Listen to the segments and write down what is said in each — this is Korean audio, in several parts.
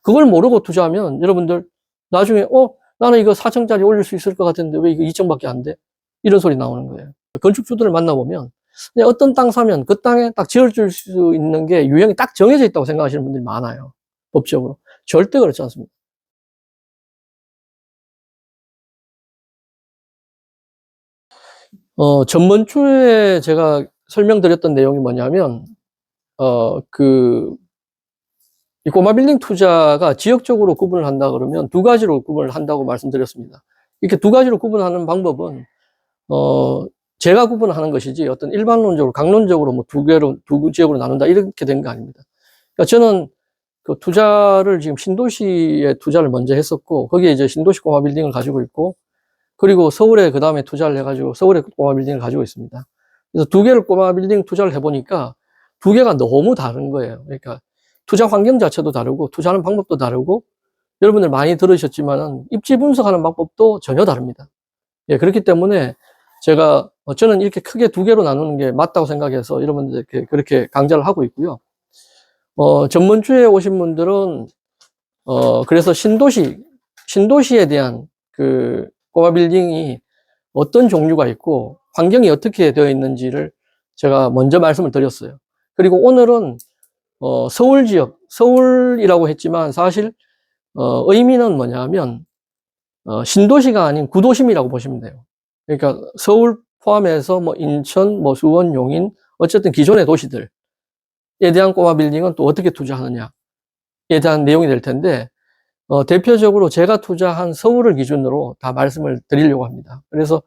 그걸 모르고 투자하면 여러분들 나중에 나는 이거 4층짜리 올릴 수 있을 것 같은데 왜 이거 2층밖에 안 돼? 이런 소리 나오는 거예요. 건축주들을 만나보면 그냥 어떤 땅 사면 그 땅에 딱 지어줄 수 있는 게 유형이 딱 정해져 있다고 생각하시는 분들이 많아요. 법적으로. 절대 그렇지 않습니다. 전번주에 제가 설명드렸던 내용이 뭐냐면, 이 꼬마 빌딩 투자가 지역적으로 구분을 한다 그러면 두 가지로 구분을 한다고 말씀드렸습니다. 이렇게 두 가지로 구분하는 방법은, 제가 구분하는 것이지 어떤 일반론적으로, 강론적으로 뭐 두 지역으로 나눈다 이렇게 된 거 아닙니다. 그러니까 저는 그 투자를 지금 신도시에 투자를 먼저 했었고, 거기에 이제 신도시 꼬마 빌딩을 가지고 있고, 그리고 서울에 그 다음에 투자를 해가지고 서울에 꼬마 빌딩을 가지고 있습니다. 그래서 두 개를 꼬마 빌딩 투자를 해보니까 두 개가 너무 다른 거예요. 그러니까 투자 환경 자체도 다르고 투자하는 방법도 다르고 여러분들 많이 들으셨지만은 입지 분석하는 방법도 전혀 다릅니다. 예, 그렇기 때문에 제가 저는 이렇게 크게 두 개로 나누는 게 맞다고 생각해서 여러분들께 그렇게 강좌를 하고 있고요. 전문주에 오신 분들은 그래서 신도시에 대한 그 꼬마 빌딩이 어떤 종류가 있고 환경이 어떻게 되어 있는지를 제가 먼저 말씀을 드렸어요. 그리고 오늘은 서울 지역, 서울이라고 했지만 사실 의미는 뭐냐면 신도시가 아닌 구도심이라고 보시면 돼요. 그러니까 서울 포함해서 뭐 인천, 뭐 수원, 용인 어쨌든 기존의 도시들에 대한 꼬마 빌딩은 또 어떻게 투자하느냐에 대한 내용이 될 텐데 대표적으로 제가 투자한 서울을 기준으로 다 말씀을 드리려고 합니다. 그래서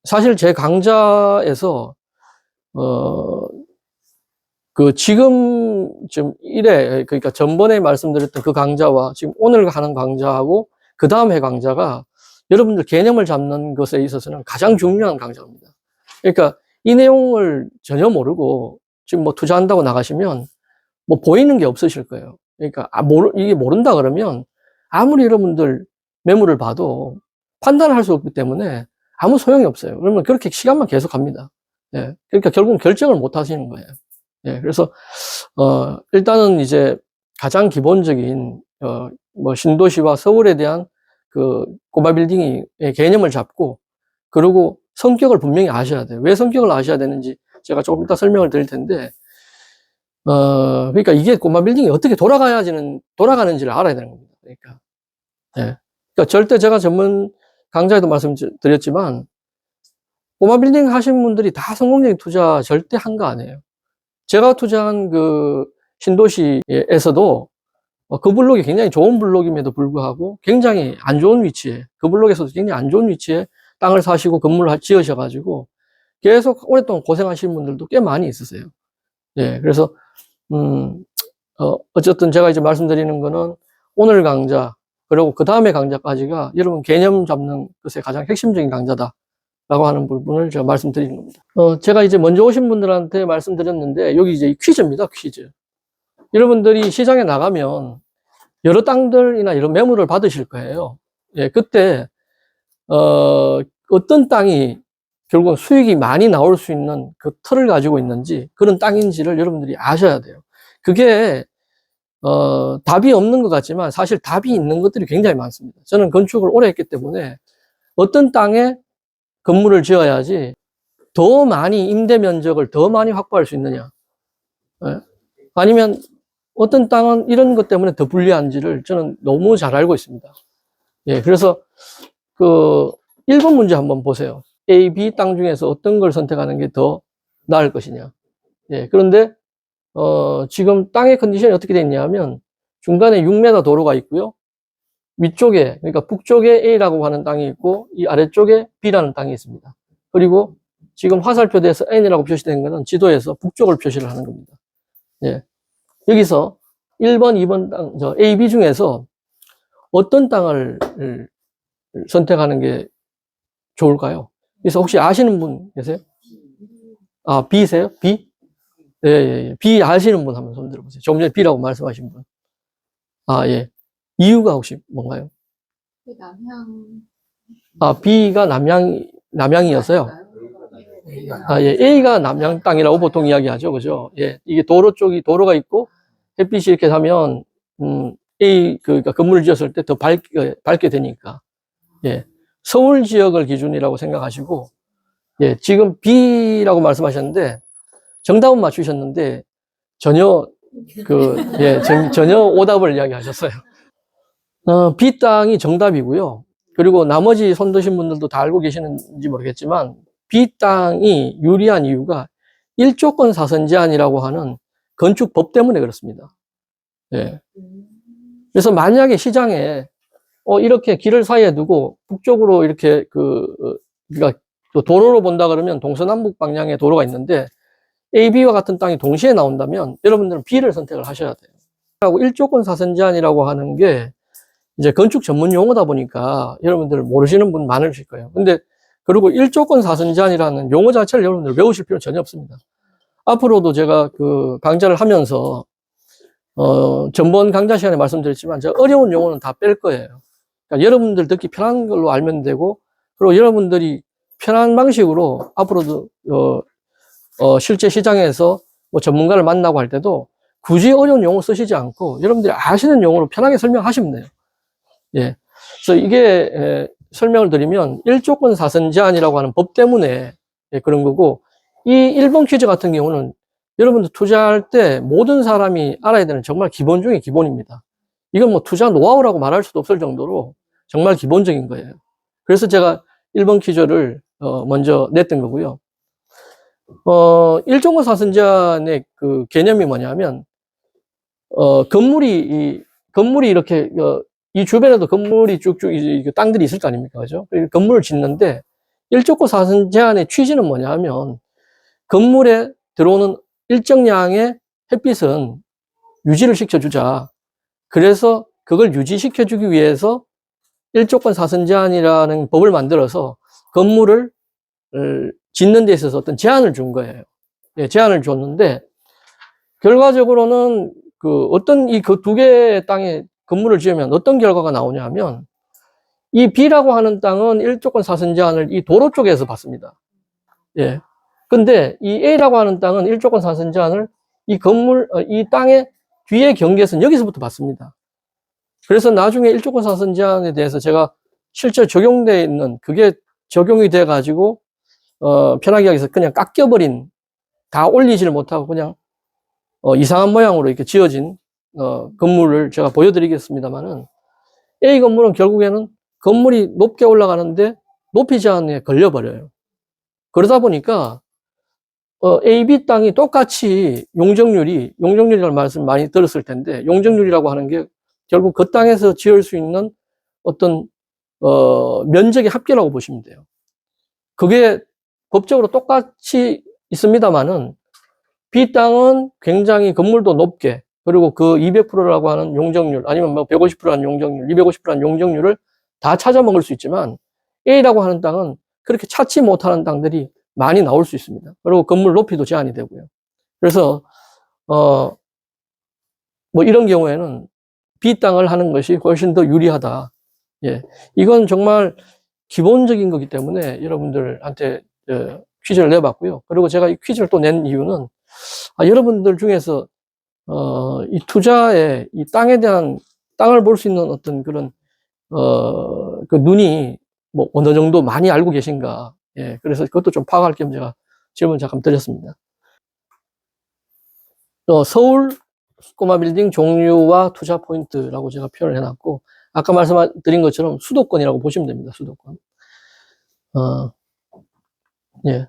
사실 제 강좌에서 지금 그러니까 전번에 말씀드렸던 그 강좌와 지금 오늘 하는 강좌하고 그 다음 해 강좌가 여러분들 개념을 잡는 것에 있어서는 가장 중요한 강좌입니다. 그러니까 이 내용을 전혀 모르고 지금 뭐 투자한다고 나가시면 뭐 보이는 게 없으실 거예요. 그러니까 이게 모른다 그러면 아무리 여러분들 매물을 봐도 판단을 할 수 없기 때문에 아무 소용이 없어요. 그러면 그렇게 시간만 계속 갑니다. 예. 그러니까 결국은 결정을 못 하시는 거예요. 예. 그래서 일단은 이제 가장 기본적인 뭐 신도시와 서울에 대한 그 꼬마 빌딩의 개념을 잡고 그리고 성격을 분명히 아셔야 돼요. 왜 성격을 아셔야 되는지 제가 조금 이따 설명을 드릴 텐데 그러니까 이게 꼬마 빌딩이 어떻게 돌아가는지를 알아야 되는 겁니다. 그러니까. 예. 그러니까 절대 제가 전문 강좌에도 말씀드렸지만, 꼬마 빌딩 하신 분들이 다 성공적인 투자 절대 한 거 아니에요. 제가 투자한 그 신도시에서도 그 블록이 굉장히 좋은 블록임에도 불구하고 굉장히 안 좋은 위치에, 그 블록에서도 굉장히 안 좋은 위치에 땅을 사시고 건물을 지으셔가지고 계속 오랫동안 고생하시는 분들도 꽤 많이 있으세요. 예. 그래서, 어쨌든 제가 이제 말씀드리는 거는 오늘 강좌, 그리고 그 다음에 강좌까지가 여러분 개념 잡는 것의 가장 핵심적인 강좌다라고 하는 부분을 제가 말씀드리는 겁니다. 제가 이제 먼저 오신 분들한테 말씀드렸는데, 여기 이제 퀴즈입니다, 퀴즈. 여러분들이 시장에 나가면 여러 땅들이나 이런 매물을 받으실 거예요. 예, 그때, 어떤 땅이 결국 수익이 많이 나올 수 있는 그 틀을 가지고 있는지, 그런 땅인지를 여러분들이 아셔야 돼요. 그게, 답이 없는 것 같지만 사실 답이 있는 것들이 굉장히 많습니다. 저는 건축을 오래 했기 때문에 어떤 땅에 건물을 지어야지 더 많이 임대 면적을 더 많이 확보할 수 있느냐. 예? 아니면 어떤 땅은 이런 것 때문에 더 불리한지를 저는 너무 잘 알고 있습니다. 예, 그래서 그 1번 문제 한번 보세요. A, B 땅 중에서 어떤 걸 선택하는 게 더 나을 것이냐. 예, 그런데 지금 땅의 컨디션이 어떻게 됐냐면 중간에 6m 도로가 있고요. 위쪽에, 그러니까 북쪽에 A라고 하는 땅이 있고 이 아래쪽에 B라는 땅이 있습니다. 그리고 지금 화살표대에서 N이라고 표시된 것은 지도에서 북쪽을 표시를 하는 겁니다. 예. 여기서 1번, 2번 땅, A, B 중에서 어떤 땅을 선택하는 게 좋을까요? 그래서 혹시 아시는 분 계세요? 아, B세요? B? 예, 예, 예. B 아시는 분 한번 손 들어보세요. 조금 전에 B라고 말씀하신 분. 아, 예. 이유가 혹시 뭔가요? B가 남양이어서요. 아, 예. A가 남양 땅이라고 보통 이야기하죠. 그죠? 예. 이게 도로가 있고 햇빛이 이렇게 하면 그러니까 건물을 지었을 때 더 밝게 되니까. 예. 서울 지역을 기준이라고 생각하시고, 예. 지금 B라고 말씀하셨는데, 정답은 맞추셨는데, 전혀, 예, 전혀 오답을 이야기하셨어요. B 땅이 정답이고요. 그리고 나머지 손 드신 분들도 다 알고 계시는지 모르겠지만, B 땅이 유리한 이유가 1조건 사선 제한이라고 하는 건축법 때문에 그렇습니다. 예. 그래서 만약에 시장에 이렇게 길을 사이에 두고 북쪽으로 이렇게 그러니까 도로로 본다 그러면 동서남북 방향의 도로가 있는데 A, B와 같은 땅이 동시에 나온다면 여러분들은 B를 선택을 하셔야 돼요. 하고 1조건 사선 제한이라고 하는 게 이제 건축 전문 용어다 보니까 여러분들 모르시는 분 많으실 거예요. 근데 그리고 1조건 사선 제한이라는 용어 자체를 여러분들 외우실 필요 전혀 없습니다. 앞으로도 제가 강좌를 하면서 전번 강좌 시간에 말씀드렸지만 제가 어려운 용어는 다 뺄 거예요. 그러니까 여러분들 듣기 편한 걸로 알면 되고, 그리고 여러분들이 편한 방식으로 앞으로도 실제 시장에서 뭐 전문가를 만나고 할 때도 굳이 어려운 용어 쓰시지 않고 여러분들이 아시는 용어로 편하게 설명하시면 돼요. 예. 그래서 이게 설명을 드리면 1조건 사선 제한이라고 하는 법 때문에 그런 거고, 이 1번 퀴즈 같은 경우는 여러분들 투자할 때 모든 사람이 알아야 되는 정말 기본 중의 기본입니다. 이건 뭐 투자 노하우라고 말할 수도 없을 정도로 정말 기본적인 거예요. 그래서 제가 1번 퀴즈를 먼저 냈던 거고요. 1조건 사선 제한의 그 개념이 뭐냐면 건물이 이렇게 이 주변에도 건물이 쭉쭉 땅들이 있을 거 아닙니까? 그죠? 건물을 짓는데 1조건 사선 제한의 취지는 뭐냐면 건물에 들어오는 일정량의 햇빛은 유지를 시켜주자. 그래서 그걸 유지시켜주기 위해서 1조건 사선 제한이라는 법을 만들어서 건물을 짓는 데 있어서 어떤 제한을 준 거예요. 예, 제한을 줬는데 결과적으로는 어떤 그 두 개의 땅에 건물을 지으면 어떤 결과가 나오냐 하면 이 B라고 하는 땅은 1조건 사선 제한을 이 도로 쪽에서 받습니다. 예. 근데 이 A라고 하는 땅은 1조건 사선 제한을 이 땅의 뒤에 경계선 여기서부터 받습니다. 그래서 나중에 1조건 사선 제한에 대해서 제가 실제 적용되어 있는 그게 적용이 돼 가지고 편하게 하기 위해서 그냥 깎여버린, 다 올리지를 못하고 그냥 이상한 모양으로 이렇게 지어진 건물을 제가 보여드리겠습니다만은, A 건물은 결국에는 건물이 높게 올라가는데 높이 제한에 걸려버려요. 그러다 보니까 A, B 땅이 똑같이 용적률이라는 말씀 많이 들었을 텐데, 용적률이라고 하는 게 결국 그 땅에서 지을 수 있는 어떤 면적의 합계라고 보시면 돼요. 그게 법적으로 똑같이 있습니다만은 B 땅은 굉장히 건물도 높게, 그리고 그 200%라고 하는 용적률, 아니면 뭐 150%라는 용적률, 250%라는 용적률을 다 찾아 먹을 수 있지만 A라고 하는 땅은 그렇게 찾지 못하는 땅들이 많이 나올 수 있습니다. 그리고 건물 높이도 제한이 되고요. 그래서 뭐 이런 경우에는 B 땅을 하는 것이 훨씬 더 유리하다. 예, 이건 정말 기본적인 거기 때문에 여러분들한테 퀴즈를 내봤고요. 그리고 제가 이 퀴즈를 또 낸 이유는 여러분들 중에서 이 투자에 이 땅에 대한 땅을 볼 수 있는 어떤 그런 그 눈이 뭐 어느 정도 많이 알고 계신가. 예, 그래서 그것도 좀 파악할 겸 제가 질문 잠깐 드렸습니다. 서울 꼬마 빌딩 종류와 투자 포인트라고 제가 표현을 해놨고, 아까 말씀드린 것처럼 수도권이라고 보시면 됩니다. 수도권. 예.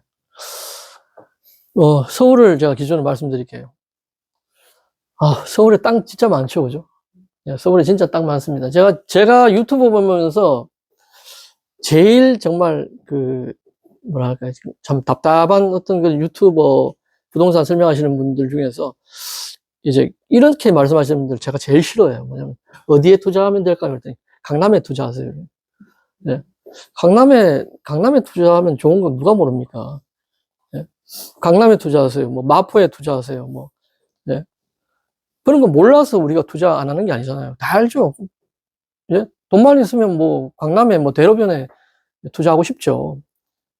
서울을 제가 기준으로 말씀드릴게요. 서울에 땅 진짜 많죠, 그죠? 예, 서울에 진짜 땅 많습니다. 제가 유튜브 보면서 제일 정말 뭐랄까, 참 답답한 어떤 그 유튜버 부동산 설명하시는 분들 중에서 이제 이렇게 말씀하시는 분들 제가 제일 싫어해요. 뭐냐면, 어디에 투자하면 될까요? 그랬더니, 강남에 투자하세요. 네. 강남에 투자하면 좋은 건 누가 모릅니까? 네. 강남에 투자하세요. 뭐, 마포에 투자하세요. 뭐, 네. 그런 거 몰라서 우리가 투자 안 하는 게 아니잖아요. 다 알죠. 예? 돈만 있으면 뭐, 강남에 뭐, 대로변에 투자하고 싶죠.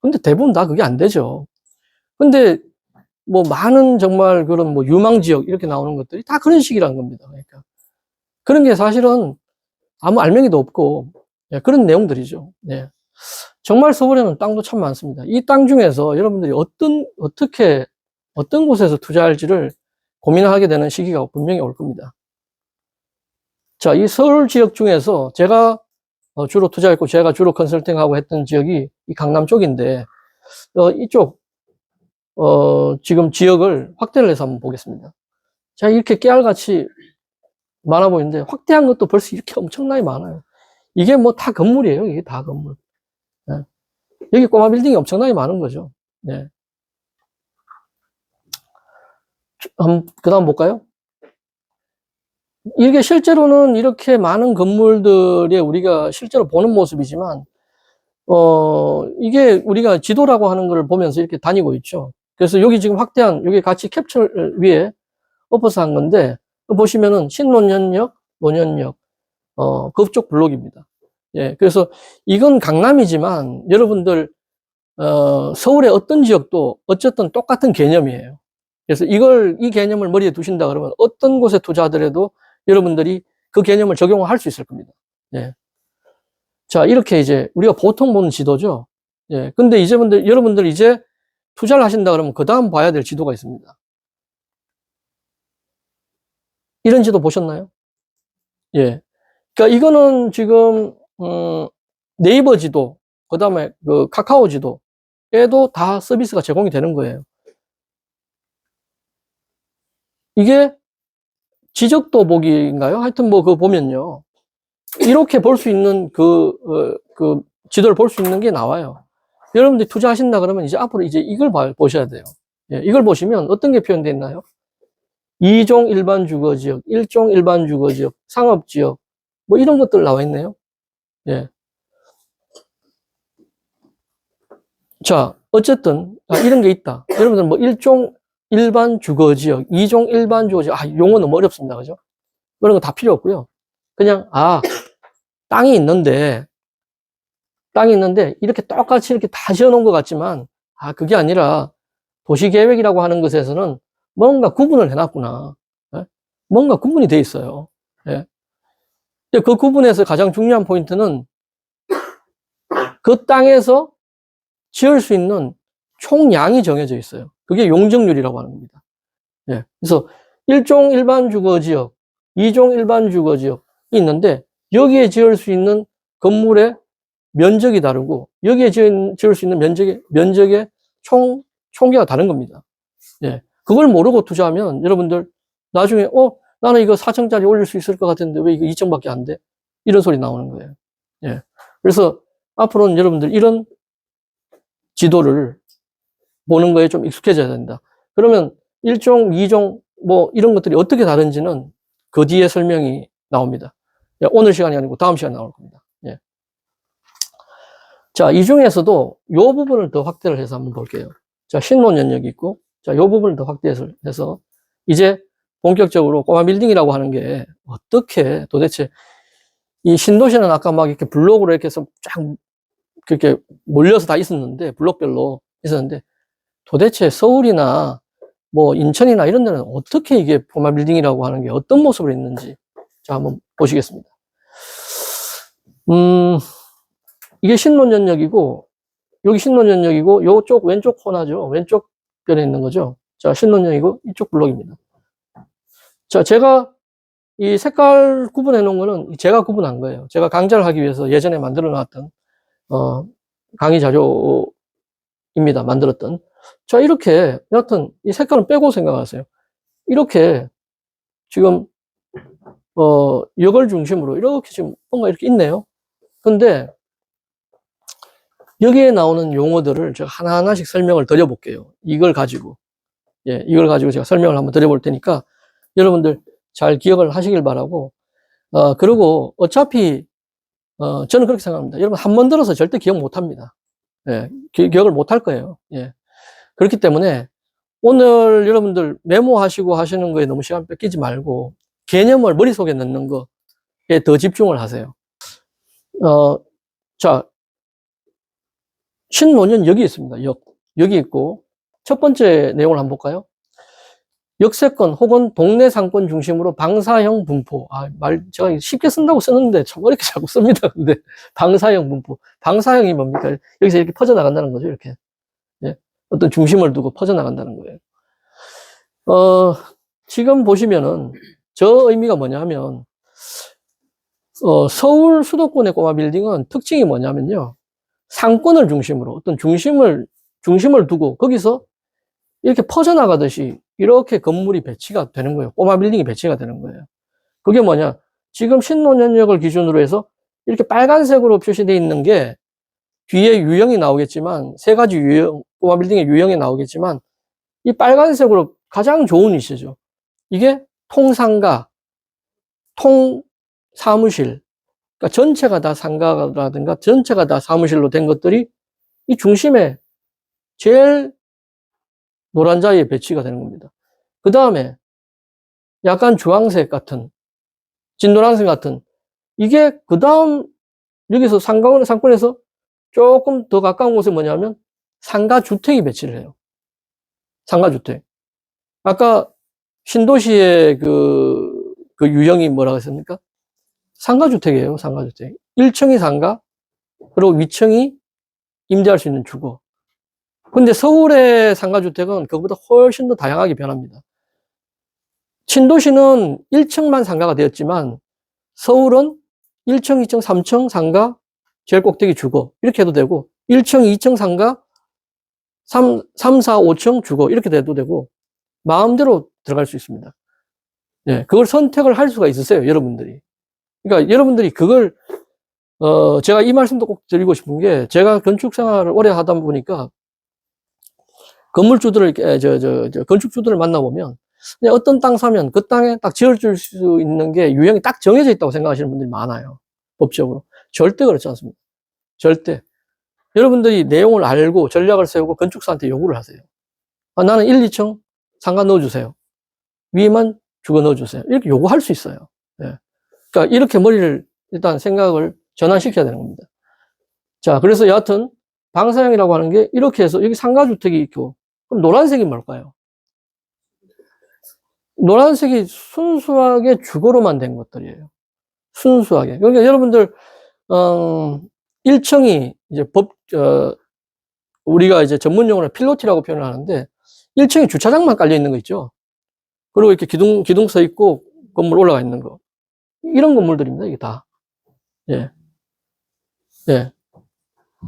근데 대부분 다 그게 안 되죠. 근데 뭐, 많은 정말 그런 뭐, 유망 지역 이렇게 나오는 것들이 다 그런 식이라는 겁니다. 그러니까. 그런 게 사실은 아무 알맹이도 없고, 예, 그런 내용들이죠. 예. 정말 서울에는 땅도 참 많습니다. 이 땅 중에서 여러분들이 어떤 곳에서 투자할지를 고민하게 되는 시기가 분명히 올 겁니다. 자, 이 서울 지역 중에서 제가 주로 투자했고, 제가 주로 컨설팅하고 했던 지역이 이 강남 쪽인데, 이쪽, 지금 지역을 확대를 해서 한번 보겠습니다. 자, 이렇게 깨알같이 많아 보이는데, 확대한 것도 벌써 이렇게 엄청나게 많아요. 이게 뭐 다 건물이에요. 이게 다 건물. 네. 여기 꼬마 빌딩이 엄청나게 많은 거죠. 네. 그 다음 볼까요? 이게 실제로는 이렇게 많은 건물들이 우리가 실제로 보는 모습이지만, 이게 우리가 지도라고 하는 걸 보면서 이렇게 다니고 있죠. 그래서 여기 지금 확대한, 여기 같이 캡처 위에 엎어서 한 건데, 보시면은 신논현역, 논현역, 그쪽 블록입니다. 예, 그래서 이건 강남이지만 여러분들, 서울의 어떤 지역도 어쨌든 똑같은 개념이에요. 그래서 이 개념을 머리에 두신다 그러면 어떤 곳에 투자하더라도 여러분들이 그 개념을 적용할 수 있을 겁니다. 예. 자, 이렇게 이제 우리가 보통 보는 지도죠. 예. 근데 여러분들 이제 투자를 하신다 그러면 그 다음 봐야 될 지도가 있습니다. 이런 지도 보셨나요? 예. 그러니까 이거는 지금, 네이버 지도, 그 다음에 그 카카오 지도에도 다 서비스가 제공이 되는 거예요. 이게 지적도 보기인가요? 하여튼 뭐 그거 보면요. 이렇게 볼 수 있는 그 지도를 볼 수 있는 게 나와요. 여러분들이 투자하신다 그러면 이제 앞으로 이제 이걸 보셔야 돼요. 예, 이걸 보시면 어떤 게 표현되어 있나요? 2종 일반 주거지역, 1종 일반 주거지역, 상업지역, 뭐 이런 것들 나와 있네요. 예. 자, 어쨌든, 이런 게 있다. 여러분들 뭐 1종 일반 주거지역, 2종 일반 주거지역, 용어 너무 어렵습니다. 그죠? 그런 거 다 필요 없고요. 그냥, 땅이 있는데, 이렇게 똑같이 이렇게 다 지어놓은 것 같지만, 그게 아니라, 도시계획이라고 하는 것에서는 뭔가 구분을 해놨구나. 예? 뭔가 구분이 돼 있어요. 예. 그 구분에서 가장 중요한 포인트는 그 땅에서 지을 수 있는 총량이 정해져 있어요. 그게 용적률이라고 하는 겁니다. 예. 그래서 1종 일반 주거지역, 2종 일반 주거지역이 있는데 여기에 지을 수 있는 건물의 면적이 다르고 여기에 지을 수 있는 면적의 총계가 다른 겁니다. 예. 그걸 모르고 투자하면 여러분들 나중에 나는 이거 4층짜리 올릴 수 있을 것 같은데 왜 이거 2층밖에 안 돼? 이런 소리 나오는 거예요. 예. 그래서 앞으로는 여러분들 이런 지도를 보는 거에 좀 익숙해져야 된다. 그러면 1종, 2종 뭐 이런 것들이 어떻게 다른지는 그 뒤에 설명이 나옵니다. 예, 오늘 시간이 아니고 다음 시간에 나올 겁니다. 예. 자, 이 중에서도 이 부분을 더 확대를 해서 한번 볼게요. 자, 신논 연역이 있고, 자, 이 부분을 더 확대해서 이제 본격적으로 꼬마 빌딩이라고 하는 게 어떻게 도대체 이 신도시는 아까 막 이렇게 블록으로 이렇게 해서 쫙 그렇게 몰려서 다 있었는데, 블록별로 있었는데, 도대체 서울이나 뭐 인천이나 이런 데는 어떻게 이게 꼬마 빌딩이라고 하는 게 어떤 모습으로 있는지, 자, 한번 보시겠습니다. 이게 신논연역이고, 여기 신논연역이고, 요쪽 왼쪽 코너죠. 왼쪽 편에 있는 거죠. 자, 신논연역이고, 이쪽 블록입니다. 자, 제가 이 색깔 구분해 놓은 거는 제가 구분한 거예요. 제가 강좌를 하기 위해서 예전에 만들어 놨던, 강의 자료입니다. 만들었던. 자, 이렇게, 여하튼, 이 색깔은 빼고 생각하세요. 이렇게, 지금, 역을 중심으로 이렇게 지금 뭔가 이렇게 있네요. 근데, 여기에 나오는 용어들을 제가 하나하나씩 설명을 드려볼게요. 이걸 가지고. 예, 이걸 가지고 제가 설명을 한번 드려볼 테니까, 여러분들 잘 기억을 하시길 바라고, 그리고 어차피, 저는 그렇게 생각합니다. 여러분 한 번 들어서 절대 기억 못 합니다. 예, 기억을 못 할 거예요. 예. 그렇기 때문에 오늘 여러분들 메모하시고 하시는 거에 너무 시간 뺏기지 말고 개념을 머릿속에 넣는 거에 더 집중을 하세요. 자, 신논현 여기 있습니다. 여기 있고 첫 번째 내용을 한번 볼까요? 역세권 혹은 동네 상권 중심으로 방사형 분포. 제가 쉽게 쓴다고 쓰는데 참 어렵게 자꾸 씁니다. 근데 방사형 분포. 방사형이 뭡니까? 여기서 이렇게 퍼져나간다는 거죠. 이렇게. 예. 어떤 중심을 두고 퍼져나간다는 거예요. 지금 보시면은 저 의미가 뭐냐 하면, 서울 수도권의 꼬마 빌딩은 특징이 뭐냐면요. 상권을 중심으로 어떤 중심을 두고 거기서 이렇게 퍼져나가듯이 이렇게 건물이 배치가 되는 거예요. 꼬마 빌딩이 배치가 되는 거예요. 그게 뭐냐? 지금 신논현역을 기준으로 해서 이렇게 빨간색으로 표시되어 있는 게 뒤에 유형이 나오겠지만, 세 가지 유형, 꼬마 빌딩의 유형이 나오겠지만, 이 빨간색으로 가장 좋은 위치죠. 이게 통상가, 통사무실, 그러니까 전체가 다 상가라든가 전체가 다 사무실로 된 것들이 이 중심에 제일 노란 자리에 배치가 되는 겁니다. 그 다음에 약간 주황색 같은, 진노란색 같은, 이게 그 다음 여기서 상권에서 조금 더 가까운 곳에 뭐냐면 상가주택이 배치를 해요. 상가주택. 아까 신도시의 그 유형이 뭐라고 했습니까? 상가주택이에요, 상가주택. 1층이 상가, 그리고 위층이 임대할 수 있는 주거. 근데 서울의 상가주택은 그것보다 훨씬 더 다양하게 변합니다. 신도시는 1층만 상가가 되었지만 서울은 1층, 2층, 3층 상가, 제일 꼭대기 주거 이렇게 해도 되고 1층, 2층 상가, 3, 4, 5층 주거 이렇게 돼도 되고 마음대로 들어갈 수 있습니다. 예, 그걸 선택을 할 수가 있으세요, 여러분들이. 그러니까 여러분들이 그걸 제가 이 말씀도 꼭 드리고 싶은 게, 제가 건축 생활을 오래 하다 보니까 건물주들을 건축주들을 만나보면 그냥 어떤 땅 사면 그 땅에 딱 지어줄 수 있는 게 유형이 딱 정해져 있다고 생각하시는 분들이 많아요. 법적으로. 절대 그렇지 않습니다. 절대. 여러분들이 내용을 알고 전략을 세우고 건축사한테 요구를 하세요. 나는 1, 2층 상가 넣어주세요. 위에만 주거 넣어주세요. 이렇게 요구할 수 있어요. 예. 그러니까 이렇게 머리를 일단 생각을 전환시켜야 되는 겁니다. 자, 그래서 여하튼 방사형이라고 하는 게 이렇게 해서 여기 상가주택이 있고, 그럼 노란색이 뭘까요? 노란색이 순수하게 주거로만 된 것들이에요. 순수하게. 그러니까 여러분들, 1층이 이제 우리가 이제 전문용어로 필로티라고 표현을 하는데, 1층에 주차장만 깔려 있는 거 있죠? 그리고 이렇게 기둥 서 있고, 건물 올라가 있는 거. 이런 건물들입니다, 이게 다. 예. 예.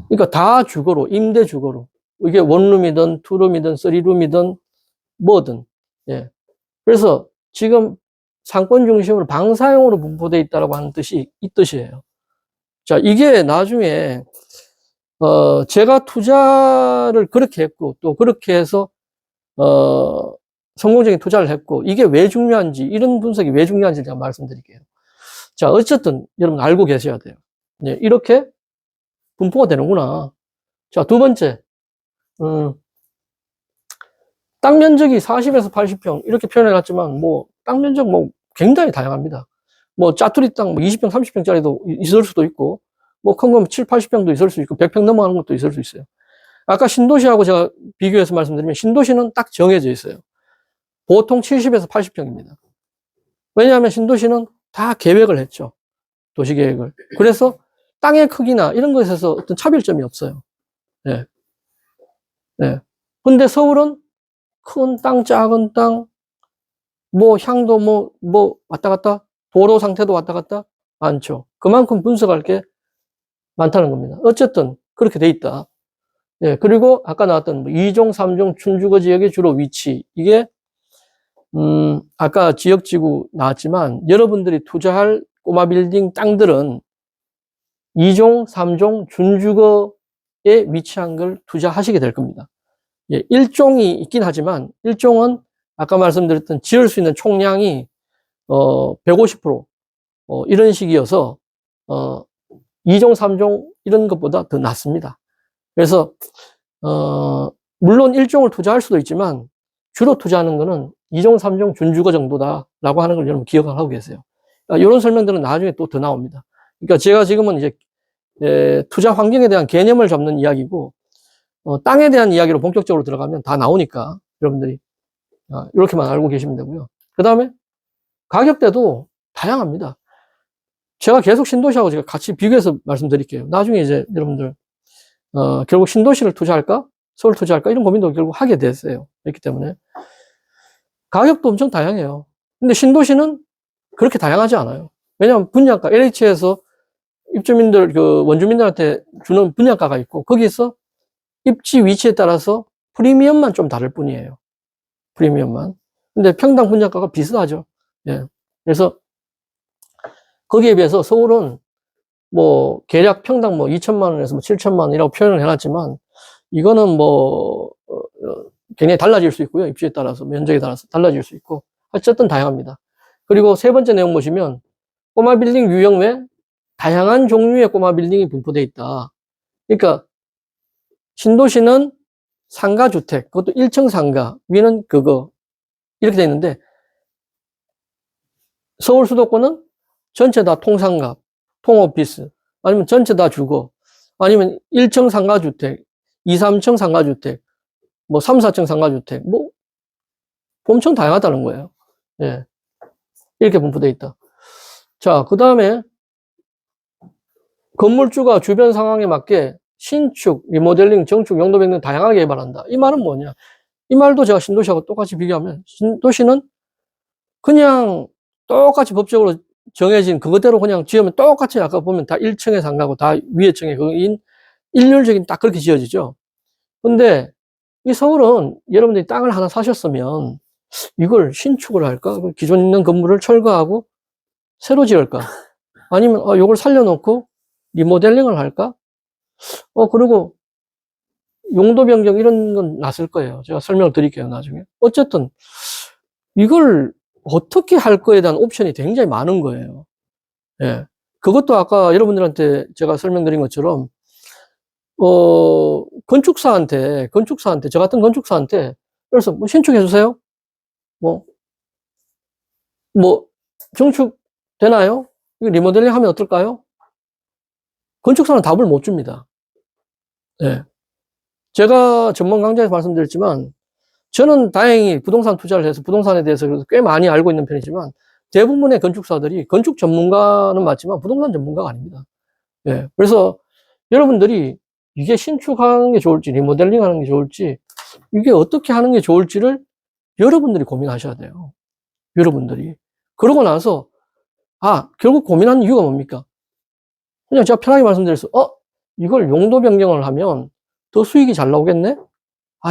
그러니까 다 주거로, 임대 주거로. 이게 원룸이든, 투룸이든, 쓰리룸이든, 뭐든. 예. 그래서 지금 상권 중심으로 방사형으로 분포되어 있다라고 하는 뜻이 이 뜻이에요. 자, 이게 나중에, 제가 투자를 그렇게 했고, 또 그렇게 해서, 성공적인 투자를 했고, 이게 왜 중요한지, 이런 분석이 왜 중요한지 제가 말씀드릴게요. 자, 어쨌든 여러분 알고 계셔야 돼요. 네, 이렇게 분포가 되는구나. 자, 두 번째, 땅 면적이 40에서 80평 이렇게 표현해놨지만 땅 면적 굉장히 다양합니다. 짜투리 땅 20평, 30평짜리도 있을 수도 있고, 큰 건 7, 80평도 있을 수 있고, 100평 넘어가는 것도 있을 수 있어요. 아까 신도시하고 제가 비교해서 말씀드리면 신도시는 딱 정해져 있어요. 보통 70에서 80평입니다. 왜냐하면 신도시는 다 계획을 했죠. 도시계획을. 그래서 땅의 크기나 이런 것에 있어서 어떤 차별점이 없어요. 예. 예. 근데 서울은 큰 땅, 작은 땅, 향도 왔다 갔다, 도로 상태도 왔다 갔다 많죠. 그만큼 분석할 게 많다는 겁니다. 어쨌든 그렇게 돼 있다. 예. 그리고 아까 나왔던 2종, 3종 준주거 지역의 주로 위치. 이게 아까 지역지구 나왔지만 여러분들이 투자할 꼬마 빌딩 땅들은 2종, 3종 준주거에 위치한 걸 투자하시게 될 겁니다. 예, 1종이 있긴 하지만 1종은 아까 말씀드렸던 지을 수 있는 총량이 150% 이런 식이어서 2종, 3종 이런 것보다 더 낮습니다. 그래서 물론 1종을 투자할 수도 있지만 주로 투자하는 거는 2종, 3종 준주거 정도다라고 하는 걸 여러분 기억을 하고 계세요. 이런 설명들은 나중에 또 더 나옵니다. 그러니까 제가 지금은 이제 투자 환경에 대한 개념을 잡는 이야기고, 땅에 대한 이야기로 본격적으로 들어가면 다 나오니까 여러분들이 이렇게만 알고 계시면 되고요. 그 다음에 가격대도 다양합니다. 제가 계속 신도시하고 제가 같이 비교해서 말씀드릴게요. 나중에 이제 여러분들 결국 신도시를 투자할까? 서울 투자할까? 이런 고민도 결국 하게 됐어요. 그렇기 때문에 가격도 엄청 다양해요. 근데 신도시는 그렇게 다양하지 않아요. 왜냐하면 분양가, LH에서 입주민들, 원주민들한테 주는 분양가가 있고, 거기서 입지 위치에 따라서 프리미엄만 좀 다를 뿐이에요. 프리미엄만. 근데 평당 분양가가 비슷하죠. 예. 그래서 거기에 비해서 서울은 뭐 계략 평당 뭐 2천만 원에서 뭐 7천만 원이라고 표현을 해놨지만 이거는 뭐 굉장히 달라질 수 있고요. 입지에 따라서 면적에 따라서 달라질 수 있고 어쨌든 다양합니다. 그리고 세 번째 내용 보시면 꼬마 빌딩 유형 외 다양한 종류의 꼬마 빌딩이 분포되어 있다. 그러니까 신도시는 상가주택, 그것도 1층 상가, 위는 그거 이렇게 되어 있는데 서울 수도권은 전체 다 통상가, 통오피스, 아니면 전체 다 주거, 아니면 1층 상가주택, 2, 3층 상가주택, 뭐 3, 4층 상가주택, 뭐 엄청 다양하다는 거예요. 예. 이렇게 분포되어 있다. 자, 그 다음에 건물주가 주변 상황에 맞게 신축, 리모델링, 정축, 용도 변경 다양하게 개발한다. 이 말은 뭐냐? 이 말도 제가 신도시하고 똑같이 비교하면 신도시는 그냥 똑같이 법적으로 정해진 그거대로 그냥 지으면 똑같이 아까 보면 다 1층에 상가고 다 위에 층에 그인 일률적인 딱 그렇게 지어지죠. 근데 이 서울은 여러분들이 땅을 하나 사셨으면 이걸 신축을 할까? 기존 있는 건물을 철거하고 새로 지을까? 아니면 이걸 살려놓고 리모델링을 할까? 그리고 용도 변경 이런 건 났을 거예요. 제가 설명을 드릴게요, 나중에. 어쨌든 이걸 어떻게 할 거에 대한 옵션이 굉장히 많은 거예요. 예. 그것도 아까 여러분들한테 제가 설명드린 것처럼 건축사한테 저 같은 건축사한테 그래서 뭐 신축해 주세요. 뭐 정축 되나요? 이거 리모델링 하면 어떨까요? 건축사는 답을 못 줍니다. 예. 제가 전문 강좌에서 말씀드렸지만 저는 다행히 부동산 투자를 해서 부동산에 대해서 꽤 많이 알고 있는 편이지만 대부분의 건축사들이 건축 전문가는 맞지만 부동산 전문가가 아닙니다. 예. 그래서 여러분들이 이게 신축하는 게 좋을지 리모델링 하는 게 좋을지 이게 어떻게 하는 게 좋을지를 여러분들이 고민하셔야 돼요. 여러분들이. 그러고 나서 결국 고민하는 이유가 뭡니까? 그냥 제가 편하게 말씀드려서 이걸 용도 변경을 하면 더 수익이 잘 나오겠네?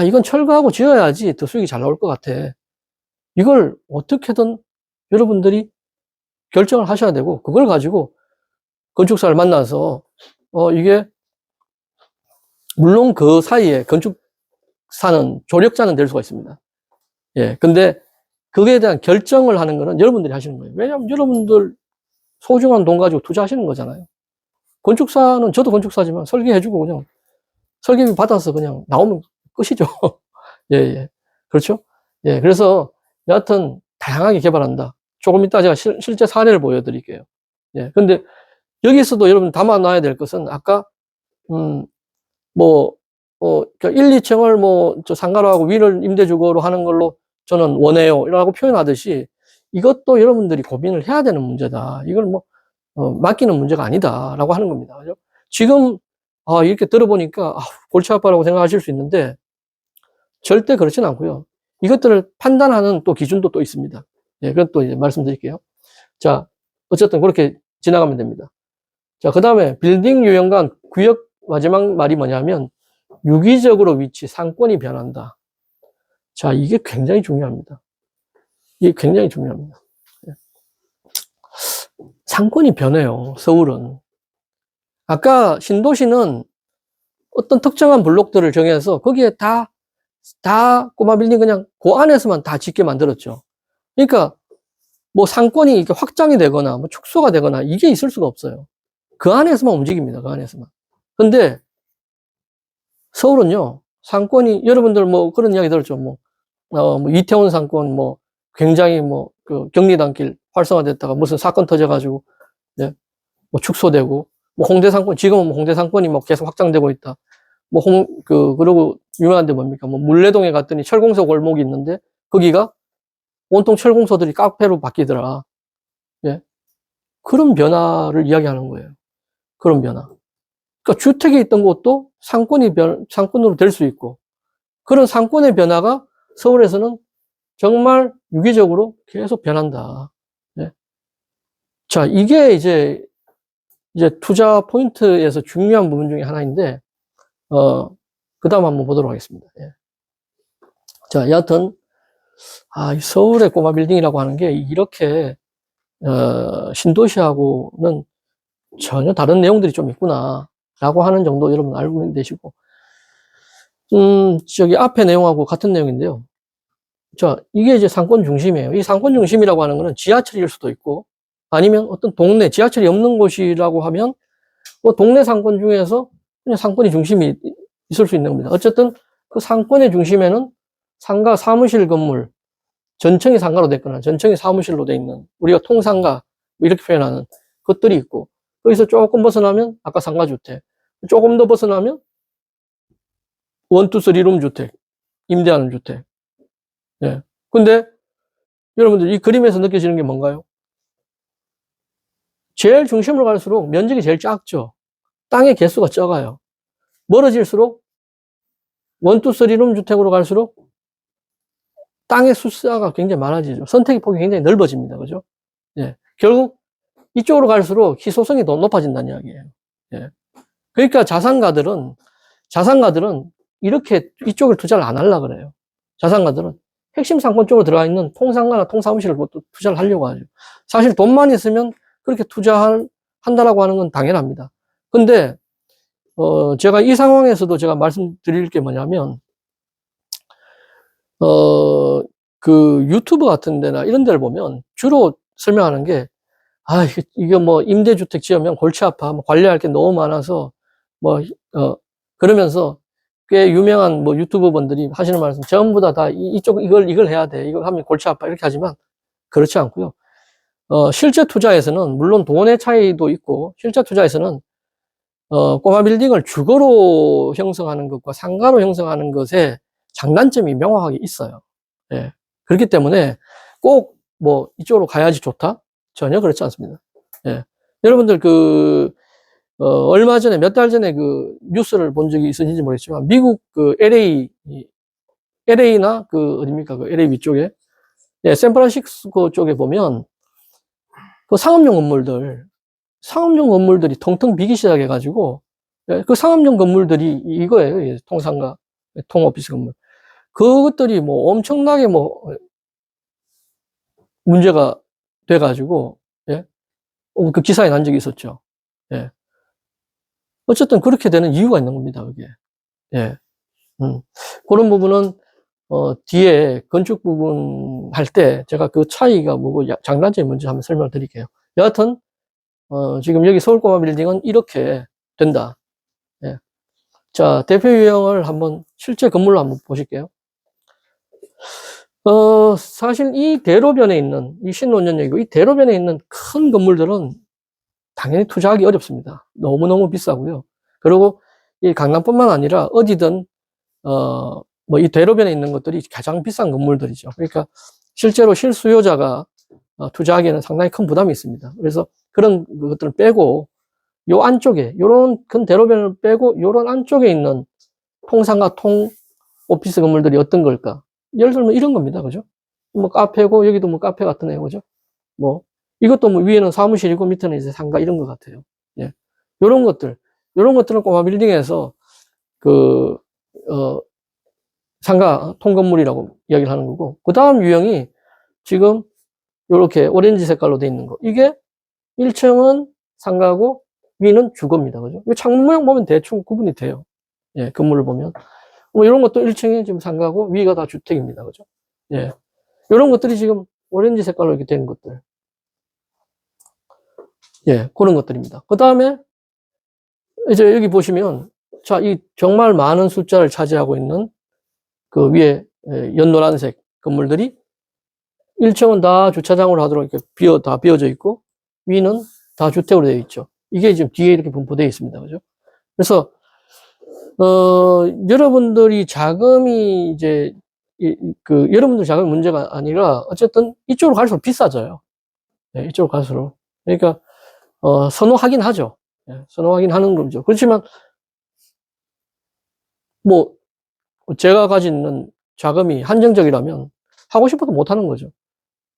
이건 철거하고 지어야지 더 수익이 잘 나올 것 같아. 이걸 어떻게든 여러분들이 결정을 하셔야 되고 그걸 가지고 건축사를 만나서 이게 물론 그 사이에 건축사는 조력자는 될 수가 있습니다. 예. 근데 그거에 대한 결정을 하는 거는 여러분들이 하시는 거예요. 왜냐하면 여러분들 소중한 돈 가지고 투자하시는 거잖아요. 건축사는 저도 건축사지만 설계해주고 그냥 설계비 받아서 그냥 나오면 끝이죠. 예, 예. 그렇죠? 예. 그래서 여하튼 다양하게 개발한다. 조금 이따 제가 실제 사례를 보여드릴게요. 예. 근데 여기서도 여러분 담아놔야 될 것은 아까, 1, 2층을 저 상가로 하고 위를 임대주거로 하는 걸로 저는 원해요. 라고 표현하듯이 이것도 여러분들이 고민을 해야 되는 문제다. 이걸 맡기는 문제가 아니다. 라고 하는 겁니다. 그죠? 지금, 이렇게 들어보니까 골치 아파라고 생각하실 수 있는데 절대 그렇진 않고요. 이것들을 판단하는 또 기준도 또 있습니다. 예, 그건 또 이제 말씀드릴게요. 자, 어쨌든 그렇게 지나가면 됩니다. 자, 그 다음에 빌딩 유형과 구역 마지막 말이 뭐냐면 유기적으로 위치, 상권이 변한다. 자, 이게 굉장히 중요합니다. 이게 굉장히 중요합니다. 상권이 변해요, 서울은. 아까 신도시는 어떤 특정한 블록들을 정해서 거기에 다 꼬마 빌딩 그냥 그 안에서만 다 짓게 만들었죠. 그러니까 상권이 이렇게 확장이 되거나 축소가 되거나 이게 있을 수가 없어요. 그 안에서만 움직입니다. 그 안에서만. 근데 서울은요, 상권이 여러분들 그런 이야기 들었죠. 이태원 상권 굉장히 그 경리단길 활성화됐다가 무슨 사건 터져가지고 예, 축소되고 홍대 상권 지금은 홍대 상권이 계속 확장되고 있다. 그리고 유명한 데 뭡니까? 물레동에 갔더니 철공소 골목이 있는데 거기가 온통 철공소들이 카페로 바뀌더라. 예. 그런 변화를 이야기하는 거예요. 그런 변화. 그러니까 주택에 있던 곳도 상권으로 될 수 있고, 그런 상권의 변화가 서울에서는 정말 유기적으로 계속 변한다. 예. 자, 이게 이제 투자 포인트에서 중요한 부분 중에 하나인데, 그 다음 한번 보도록 하겠습니다. 예. 자, 여하튼, 이 서울의 꼬마 빌딩이라고 하는 게 이렇게, 신도시하고는 전혀 다른 내용들이 좀 있구나. 라고 하는 정도 여러분 알고 계시고, 저기 앞에 내용하고 같은 내용인데요. 자, 이게 이제 상권 중심이에요. 이 상권 중심이라고 하는 거는 지하철일 수도 있고, 아니면 어떤 동네, 지하철이 없는 곳이라고 하면, 뭐 동네 상권 중에서 그냥 상권이 중심이 있을 수 있는 겁니다. 어쨌든 그 상권의 중심에는 상가, 사무실 건물, 전층이 상가로 됐거나 전층이 사무실로 돼 있는, 우리가 통상가, 뭐 이렇게 표현하는 것들이 있고, 거기서 조금 벗어나면 아까 상가주택, 조금 더 벗어나면 원투 쓰리룸 주택, 임대하는 주택. 예. 근데 여러분들 이 그림에서 느껴지는 게 뭔가요? 제일 중심으로 갈수록 면적이 제일 작죠. 땅의 개수가 적어요. 멀어질수록 원투 쓰리룸 주택으로 갈수록 땅의 숫자가 굉장히 많아지죠. 선택의 폭이 굉장히 넓어집니다. 그죠? 예. 결국 이쪽으로 갈수록 희소성이 더 높아진다는 이야기예요. 예. 그러니까 자산가들은 이렇게 이쪽을 투자를 안 하려고 그래요. 자산가들은 핵심 상권 쪽으로 들어가 있는 통상가나 통사무실을 투자를 하려고 하죠. 사실 돈만 있으면 그렇게 한다라고 하는 건 당연합니다. 근데, 제가 이 상황에서도 제가 말씀드릴 게 뭐냐면, 그 유튜브 같은 데나 이런 데를 보면 주로 설명하는 게, 이게 뭐 임대주택 지으면 골치 아파. 뭐 관리할 게 너무 많아서, 뭐, 그러면서 꽤 유명한 뭐 유튜버 분들이 하시는 말씀 전부 다 이걸 해야 돼. 이걸 하면 골치 아파. 이렇게 하지만 그렇지 않고요. 실제 투자에서는 물론 돈의 차이도 있고, 실제 투자에서는, 꼬마 빌딩을 주거로 형성하는 것과 상가로 형성하는 것에 장단점이 명확하게 있어요. 예. 그렇기 때문에 꼭 뭐 이쪽으로 가야지 좋다? 전혀 그렇지 않습니다. 예. 여러분들 얼마 전에, 몇 달 전에 그 뉴스를 본 적이 있으신지 모르겠지만, 미국 그 LA나 어딥니까? 그 LA 위쪽에, 예, 샌프란시스코 쪽에 보면 그 상업용 건물들이 텅텅 비기 시작해가지고, 예, 그 상업용 건물들이 이거예요. 예, 통상가, 통오피스 건물. 그것들이 뭐 엄청나게 뭐 문제가 돼가지고, 예, 그 기사에 난 적이 있었죠. 예. 어쨌든 그렇게 되는 이유가 있는 겁니다, 그게. 예. 그런 부분은, 뒤에 건축 부분 할 때 제가 그 차이가 뭐고 장단점이 뭔지 한번 설명을 드릴게요. 여하튼, 지금 여기 서울꼬마 빌딩은 이렇게 된다. 예. 자, 대표 유형을 한번 실제 건물로 한번 보실게요. 사실 이 대로변에 있는, 이 신논현역이고, 이 대로변에 있는 큰 건물들은 당연히 투자하기 어렵습니다. 너무너무 비싸고요. 그리고 이 강남뿐만 아니라 어디든, 뭐 이 대로변에 있는 것들이 가장 비싼 건물들이죠. 그러니까 실제로 실수요자가 투자하기에는 상당히 큰 부담이 있습니다. 그래서 그런 것들을 빼고, 요 안쪽에, 요런 큰 대로변을 빼고, 요런 안쪽에 있는 통상가 오피스 건물들이 어떤 걸까? 예를 들면 이런 겁니다. 그죠? 뭐 카페고, 여기도 뭐 카페 같은 애고, 그죠? 뭐, 이것도 뭐 위에는 사무실이고, 밑에는 이제 상가 이런 것 같아요. 예. 요런 것들은 꼬마 빌딩에서 상가 통건물이라고 이야기를 하는 거고, 그 다음 유형이 지금 요렇게 오렌지 색깔로 돼 있는 거. 이게 1층은 상가고, 위는 주거입니다. 그죠? 이 창문 모양 보면 대충 구분이 돼요. 예, 건물을 보면. 뭐 이런 것도 1층이 지금 상가고, 위가 다 주택입니다. 그죠? 예. 이런 것들이 지금 오렌지 색깔로 이렇게 된 것들. 예, 그런 것들입니다. 그 다음에, 이제 여기 보시면, 자, 이 정말 많은 숫자를 차지하고 있는 그 위에 연노란색 건물들이 1층은 다 주차장으로 하도록 이렇게 다 비어져 있고, 위는 다 주택으로 되어 있죠. 이게 지금 뒤에 이렇게 분포되어 있습니다. 그죠? 그래서, 여러분들이 자금이 이제 여러분들 자금이 문제가 아니라 어쨌든 이쪽으로 갈수록 비싸져요. 네, 이쪽으로 갈수록. 그러니까, 선호하긴 하죠. 네, 선호하긴 하는 거죠. 그렇지만, 뭐, 제가 가지는 자금이 한정적이라면 하고 싶어도 못 하는 거죠.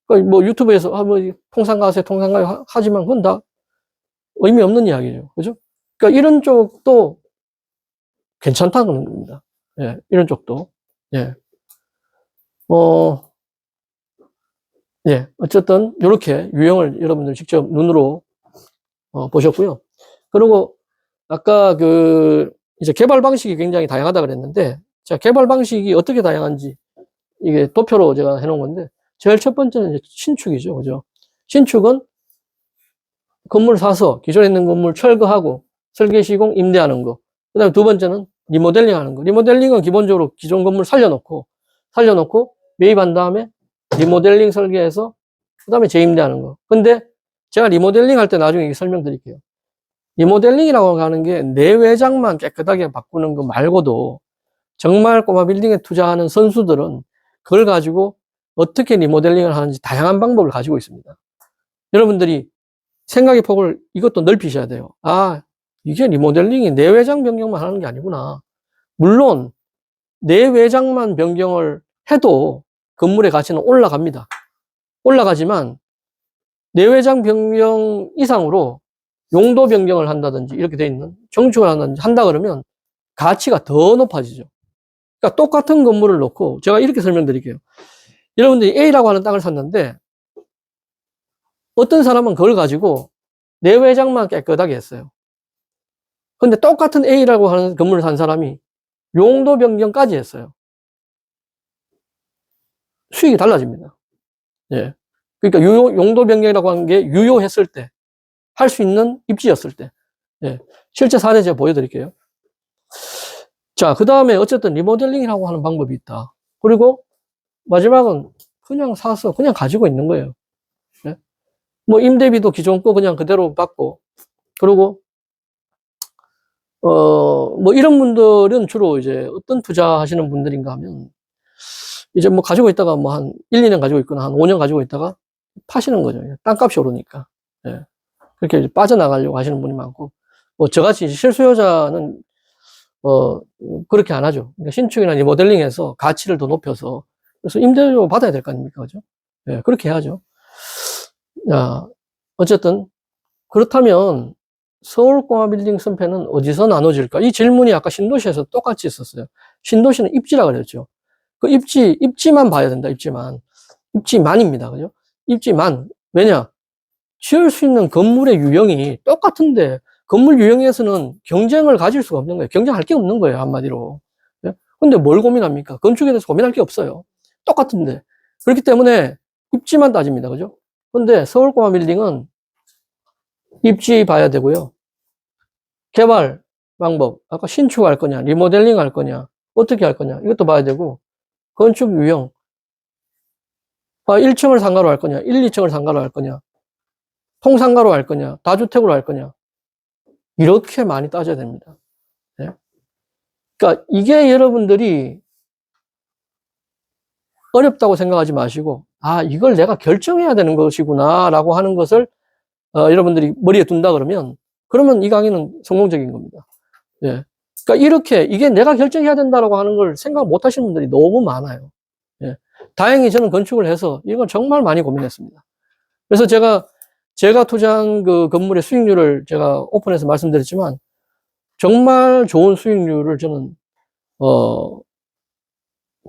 그러니까 뭐 유튜브에서, 뭐, 통상가세, 하지만 그건 다 의미 없는 이야기죠. 그죠? 그러니까 이런 쪽도 괜찮다는 겁니다. 예, 이런 쪽도. 예. 예, 어쨌든, 이렇게 유형을 여러분들 직접 눈으로 보셨고요. 그리고, 아까 이제 개발 방식이 굉장히 다양하다 그랬는데, 자, 개발 방식이 어떻게 다양한지, 이게 도표로 제가 해놓은 건데, 제일 첫 번째는 이제 신축이죠. 그죠? 신축은 건물 사서, 기존에 있는 건물 철거하고, 설계 시공 임대하는 거. 그 다음에 두 번째는 리모델링 하는 거. 리모델링은 기본적으로 기존 건물 살려놓고 매입한 다음에 리모델링 설계해서 그 다음에 재임대하는 거. 근데 제가 리모델링 할 때 나중에 설명드릴게요. 리모델링이라고 하는 게 내외장만 깨끗하게 바꾸는 거 말고도 정말 꼬마 빌딩에 투자하는 선수들은 그걸 가지고 어떻게 리모델링을 하는지 다양한 방법을 가지고 있습니다. 여러분들이 생각의 폭을 이것도 넓히셔야 돼요. 아, 이게 리모델링이 내외장 변경만 하는 게 아니구나. 물론 내외장만 변경을 해도 건물의 가치는 올라갑니다. 올라가지만 내외장 변경 이상으로 용도 변경을 한다든지 이렇게 돼 있는 정축을 한다 그러면 가치가 더 높아지죠. 그러니까 똑같은 건물을 놓고 제가 이렇게 설명드릴게요. 여러분들이 A라고 하는 땅을 샀는데 어떤 사람은 그걸 가지고 내외장만 깨끗하게 했어요. 근데 똑같은 A라고 하는 건물을 산 사람이 용도 변경까지 했어요. 수익이 달라집니다. 예. 그러니까 용도 변경이라고 하는 게 유효했을 때, 할 수 있는 입지였을 때. 예. 실제 사례 제가 보여드릴게요. 자, 그 다음에 어쨌든 리모델링이라고 하는 방법이 있다. 그리고 마지막은 그냥 사서 그냥 가지고 있는 거예요. 예? 뭐 임대비도 기존 거 그냥 그대로 받고, 그리고 뭐 이런 분들은 주로 이제 어떤 투자하시는 분들인가 하면 이제 뭐 가지고 있다가 뭐 한 1, 2년 가지고 있거나 한 5년 가지고 있다가 파시는 거죠. 땅값이 오르니까. 예. 그렇게 이제 빠져나가려고 하시는 분이 많고, 뭐 저같이 실수요자는 그렇게 안 하죠. 그러니까 신축이나 리모델링해서 가치를 더 높여서, 그래서 임대료 받아야 될 거 아닙니까? 그죠? 예, 그렇게 해야죠. 야, 어쨌든, 그렇다면, 서울 꼬마 빌딩 선패는 어디서 나눠질까? 이 질문이 아까 신도시에서 똑같이 있었어요. 신도시는 입지라 그랬죠. 그 입지만 봐야 된다, 입지만. 입지만입니다. 그죠? 입지만. 왜냐? 지을 수 있는 건물의 유형이 똑같은데, 건물 유형에서는 경쟁을 가질 수가 없는 거예요. 경쟁할 게 없는 거예요, 한마디로. 예? 근데 뭘 고민합니까? 건축에 대해서 고민할 게 없어요. 똑같은데. 그렇기 때문에 입지만 따집니다. 그죠? 근데 서울 꼬마 빌딩은 입지 봐야 되고요. 개발 방법, 아까 신축할 거냐, 리모델링 할 거냐, 어떻게 할 거냐, 이것도 봐야 되고, 건축 유형, 1층을 상가로 할 거냐, 1, 2층을 상가로 할 거냐, 통상가로 할 거냐, 다주택으로 할 거냐, 이렇게 많이 따져야 됩니다. 네? 그러니까 이게 여러분들이 어렵다고 생각하지 마시고, 아, 이걸 내가 결정해야 되는 것이구나, 라고 하는 것을 여러분들이 머리에 둔다 그러면 이 강의는 성공적인 겁니다. 예. 그러니까 이렇게 이게 내가 결정해야 된다라고 하는 걸 생각 못 하시는 분들이 너무 많아요. 예. 다행히 저는 건축을 해서 이건 정말 많이 고민했습니다. 그래서 제가 투자한 그 건물의 수익률을 제가 오픈해서 말씀드렸지만 정말 좋은 수익률을 저는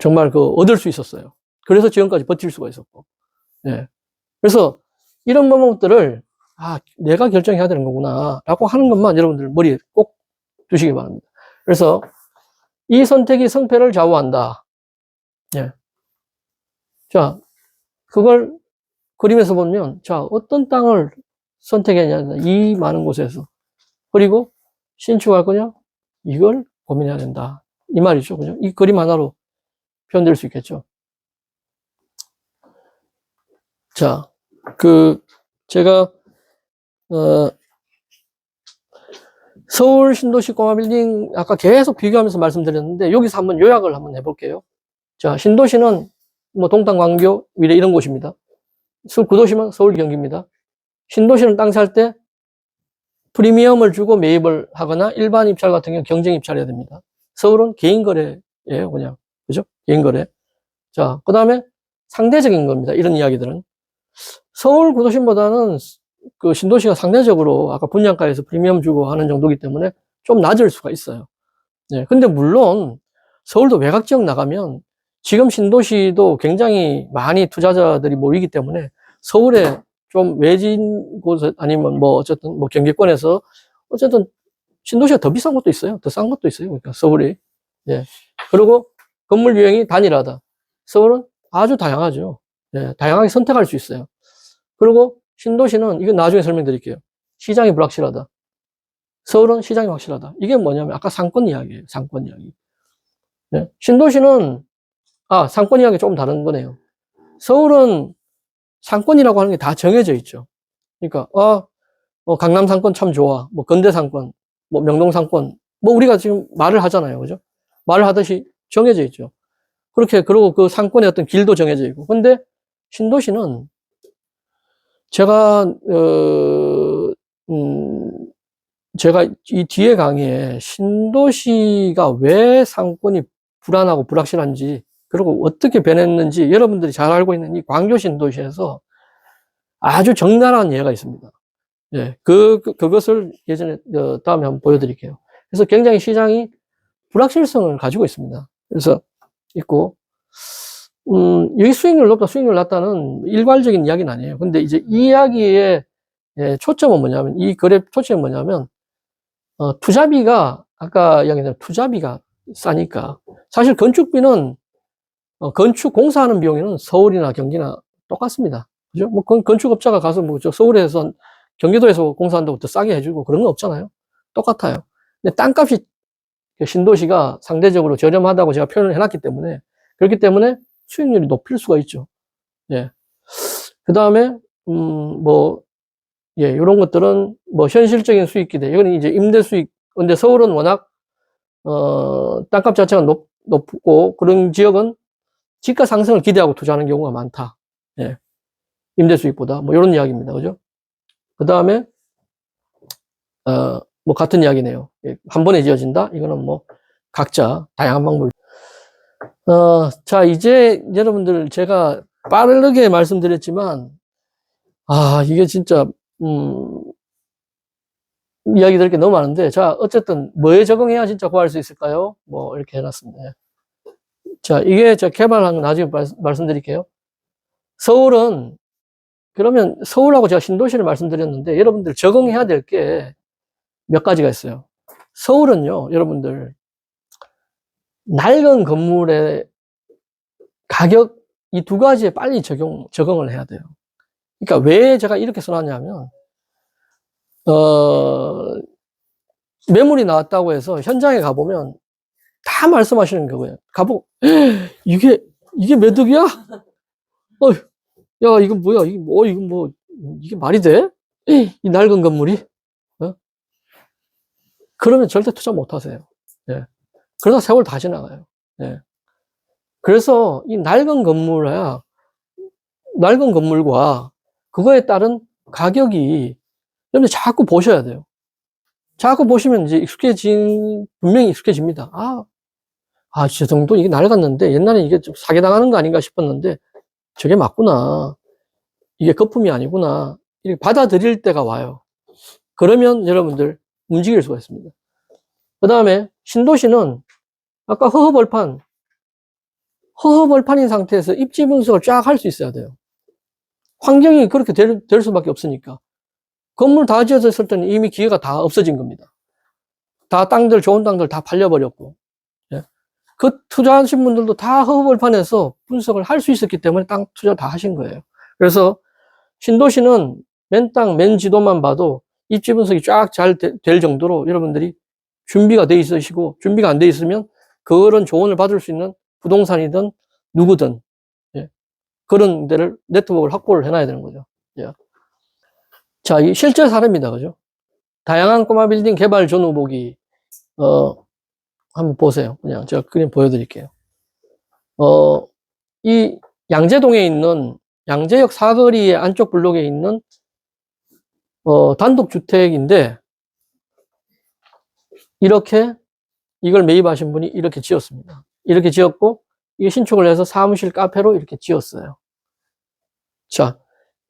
정말 얻을 수 있었어요. 그래서 지금까지 버틸 수가 있었고. 예. 그래서 이런 방법들을 내가 결정해야 되는 거구나 라고 하는 것만 여러분들 머리에 꼭 두시기 바랍니다. 그래서 이 선택이 성패를 좌우한다. 예. 자, 그걸 그림에서 보면, 자, 어떤 땅을 선택했냐, 이 많은 곳에서. 그리고 신축할 거냐? 이걸 고민해야 된다. 이 말이죠. 그죠? 이 그림 하나로 표현될 수 있겠죠. 자, 제가, 서울 신도시 꼬마 빌딩 아까 계속 비교하면서 말씀드렸는데, 여기서 한번 요약을 한번 해볼게요. 자, 신도시는 뭐 동탄, 광교, 위례 이런 곳입니다. 구도시면 서울, 경기입니다. 신도시는 땅 살 때 프리미엄을 주고 매입을 하거나 일반 입찰 같은 경우는 경쟁 입찰해야 됩니다. 서울은 개인 거래예요, 그냥. 그죠? 개인 거래. 자, 그 다음에 상대적인 겁니다. 이런 이야기들은. 서울 구도심보다는 그 신도시가 상대적으로 아까 분양가에서 프리미엄 주고 하는 정도이기 때문에 좀 낮을 수가 있어요. 네. 근데 물론 서울도 외곽 지역 나가면 지금 신도시도 굉장히 많이 투자자들이 모이기 때문에 서울에 좀 외진 곳 아니면 뭐 어쨌든 뭐 경기권에서 어쨌든 신도시가 더 비싼 것도 있어요. 더 싼 것도 있어요. 그러니까 서울이. 예. 그리고 건물 유형이 단일하다. 서울은 아주 다양하죠. 예. 다양하게 선택할 수 있어요. 그리고 신도시는 이건 나중에 설명드릴게요. 시장이 불확실하다. 서울은 시장이 확실하다. 이게 뭐냐면 아까 상권 이야기예요. 상권 이야기. 네. 신도시는 상권 이야기 조금 다른 거네요. 서울은 상권이라고 하는 게 다 정해져 있죠. 그러니까 강남 상권 참 좋아. 뭐 건대 상권, 뭐 명동 상권, 뭐 우리가 지금 말을 하잖아요. 그죠? 말을 하듯이 정해져 있죠. 그리고 그 상권의 어떤 길도 정해져 있고. 근데 신도시는 제가 이 뒤에 강의에 신도시가 왜 상권이 불안하고 불확실한지, 그리고 어떻게 변했는지 여러분들이 잘 알고 있는 이 광교 신도시에서 아주 적나라한 예가 있습니다. 예, 그것을 예전에, 다음에 한번 보여드릴게요. 그래서 굉장히 시장이 불확실성을 가지고 있습니다. 그래서 있고, 여기 수익률 높다, 수익률 낮다는 일괄적인 이야기는 아니에요. 근데 이제 이 이야기의 초점은 뭐냐면, 이 거래 초점은 뭐냐면, 투자비가, 아까 이야기했던 투자비가 싸니까. 사실 건축비는, 건축 공사하는 비용에는 서울이나 경기나 똑같습니다. 그죠? 뭐, 건축업자가 가서 뭐, 서울에서, 경기도에서 공사한다고 더 싸게 해주고 그런 거 없잖아요. 똑같아요. 근데 땅값이, 신도시가 상대적으로 저렴하다고 제가 표현을 해놨기 때문에, 그렇기 때문에 수익률이 높일 수가 있죠. 예. 그 다음에, 이런 것들은 뭐 현실적인 수익 기대. 이건 이제 임대 수익. 근데 서울은 워낙, 땅값 자체가 높고 그런 지역은 집가 상승을 기대하고 투자하는 경우가 많다. 예. 임대 수익보다. 뭐 이런 이야기입니다. 그죠? 그 다음에, 뭐 같은 이야기네요. 예. 한 번에 지어진다? 이거는 뭐 각자 다양한 방법을. 자, 이제 여러분들 제가 빠르게 말씀드렸지만, 이게 진짜, 이야기 드릴 게 너무 많은데, 자, 어쨌든, 뭐에 적응해야 진짜 구할 수 있을까요? 뭐, 이렇게 해놨습니다. 자, 이게 제가 개발한 거 나중에 말씀드릴게요. 서울은, 그러면 서울하고 제가 신도시를 말씀드렸는데, 여러분들 적응해야 될 게 몇 가지가 있어요. 서울은요, 여러분들, 낡은 건물의 가격, 이 두 가지에 빨리 적응을 해야 돼요. 그러니까 왜 제가 이렇게 써놨냐면, 매물이 나왔다고 해서 현장에 가보면 다 말씀하시는 거예요. 가보고, 이게 몇 억이야? 야, 이건 뭐야? 이게 말이 돼? 이 낡은 건물이? 그러면 절대 투자 못 하세요. 예. 그러다 세월 다 지나가요. 예. 그래서 이 낡은 건물과 그거에 따른 가격이 여러분들 자꾸 보셔야 돼요. 자꾸 보시면 이제 분명히 익숙해집니다. 저 정도 이게 낡았는데 옛날에 이게 좀 사기당하는 거 아닌가 싶었는데 저게 맞구나. 이게 거품이 아니구나. 이렇게 받아들일 때가 와요. 그러면 여러분들 움직일 수가 있습니다. 그 다음에 신도시는 아까 허허벌판인 상태에서 입지 분석을 쫙 할 수 있어야 돼요. 환경이 그렇게 될 수밖에 없으니까. 건물 다 지어졌을 때는 이미 기회가 다 없어진 겁니다. 좋은 땅들 다 팔려버렸고. 예. 그 투자하신 분들도 다 허허벌판에서 분석을 할 수 있었기 때문에 땅 투자 다 하신 거예요. 그래서 신도시는 맨 땅, 맨 지도만 봐도 입지 분석이 쫙 잘 될 정도로 여러분들이 준비가 돼 있으시고, 준비가 안 돼 있으면 그런 조언을 받을 수 있는 부동산이든 누구든, 예. 그런 데를, 네트워크를 확보를 해놔야 되는 거죠. 예. 자, 이 실제 사례입니다. 그죠? 다양한 꼬마 빌딩 개발 전후 보기, 한번 보세요. 그냥 제가 그림 보여드릴게요. 이 양재동에 있는 양재역 사거리의 안쪽 블록에 있는 단독주택인데 이렇게 이걸 매입하신 분이 이렇게 지었습니다. 이렇게 지었고 이게 신축을 해서 사무실 카페로 이렇게 지었어요. 자,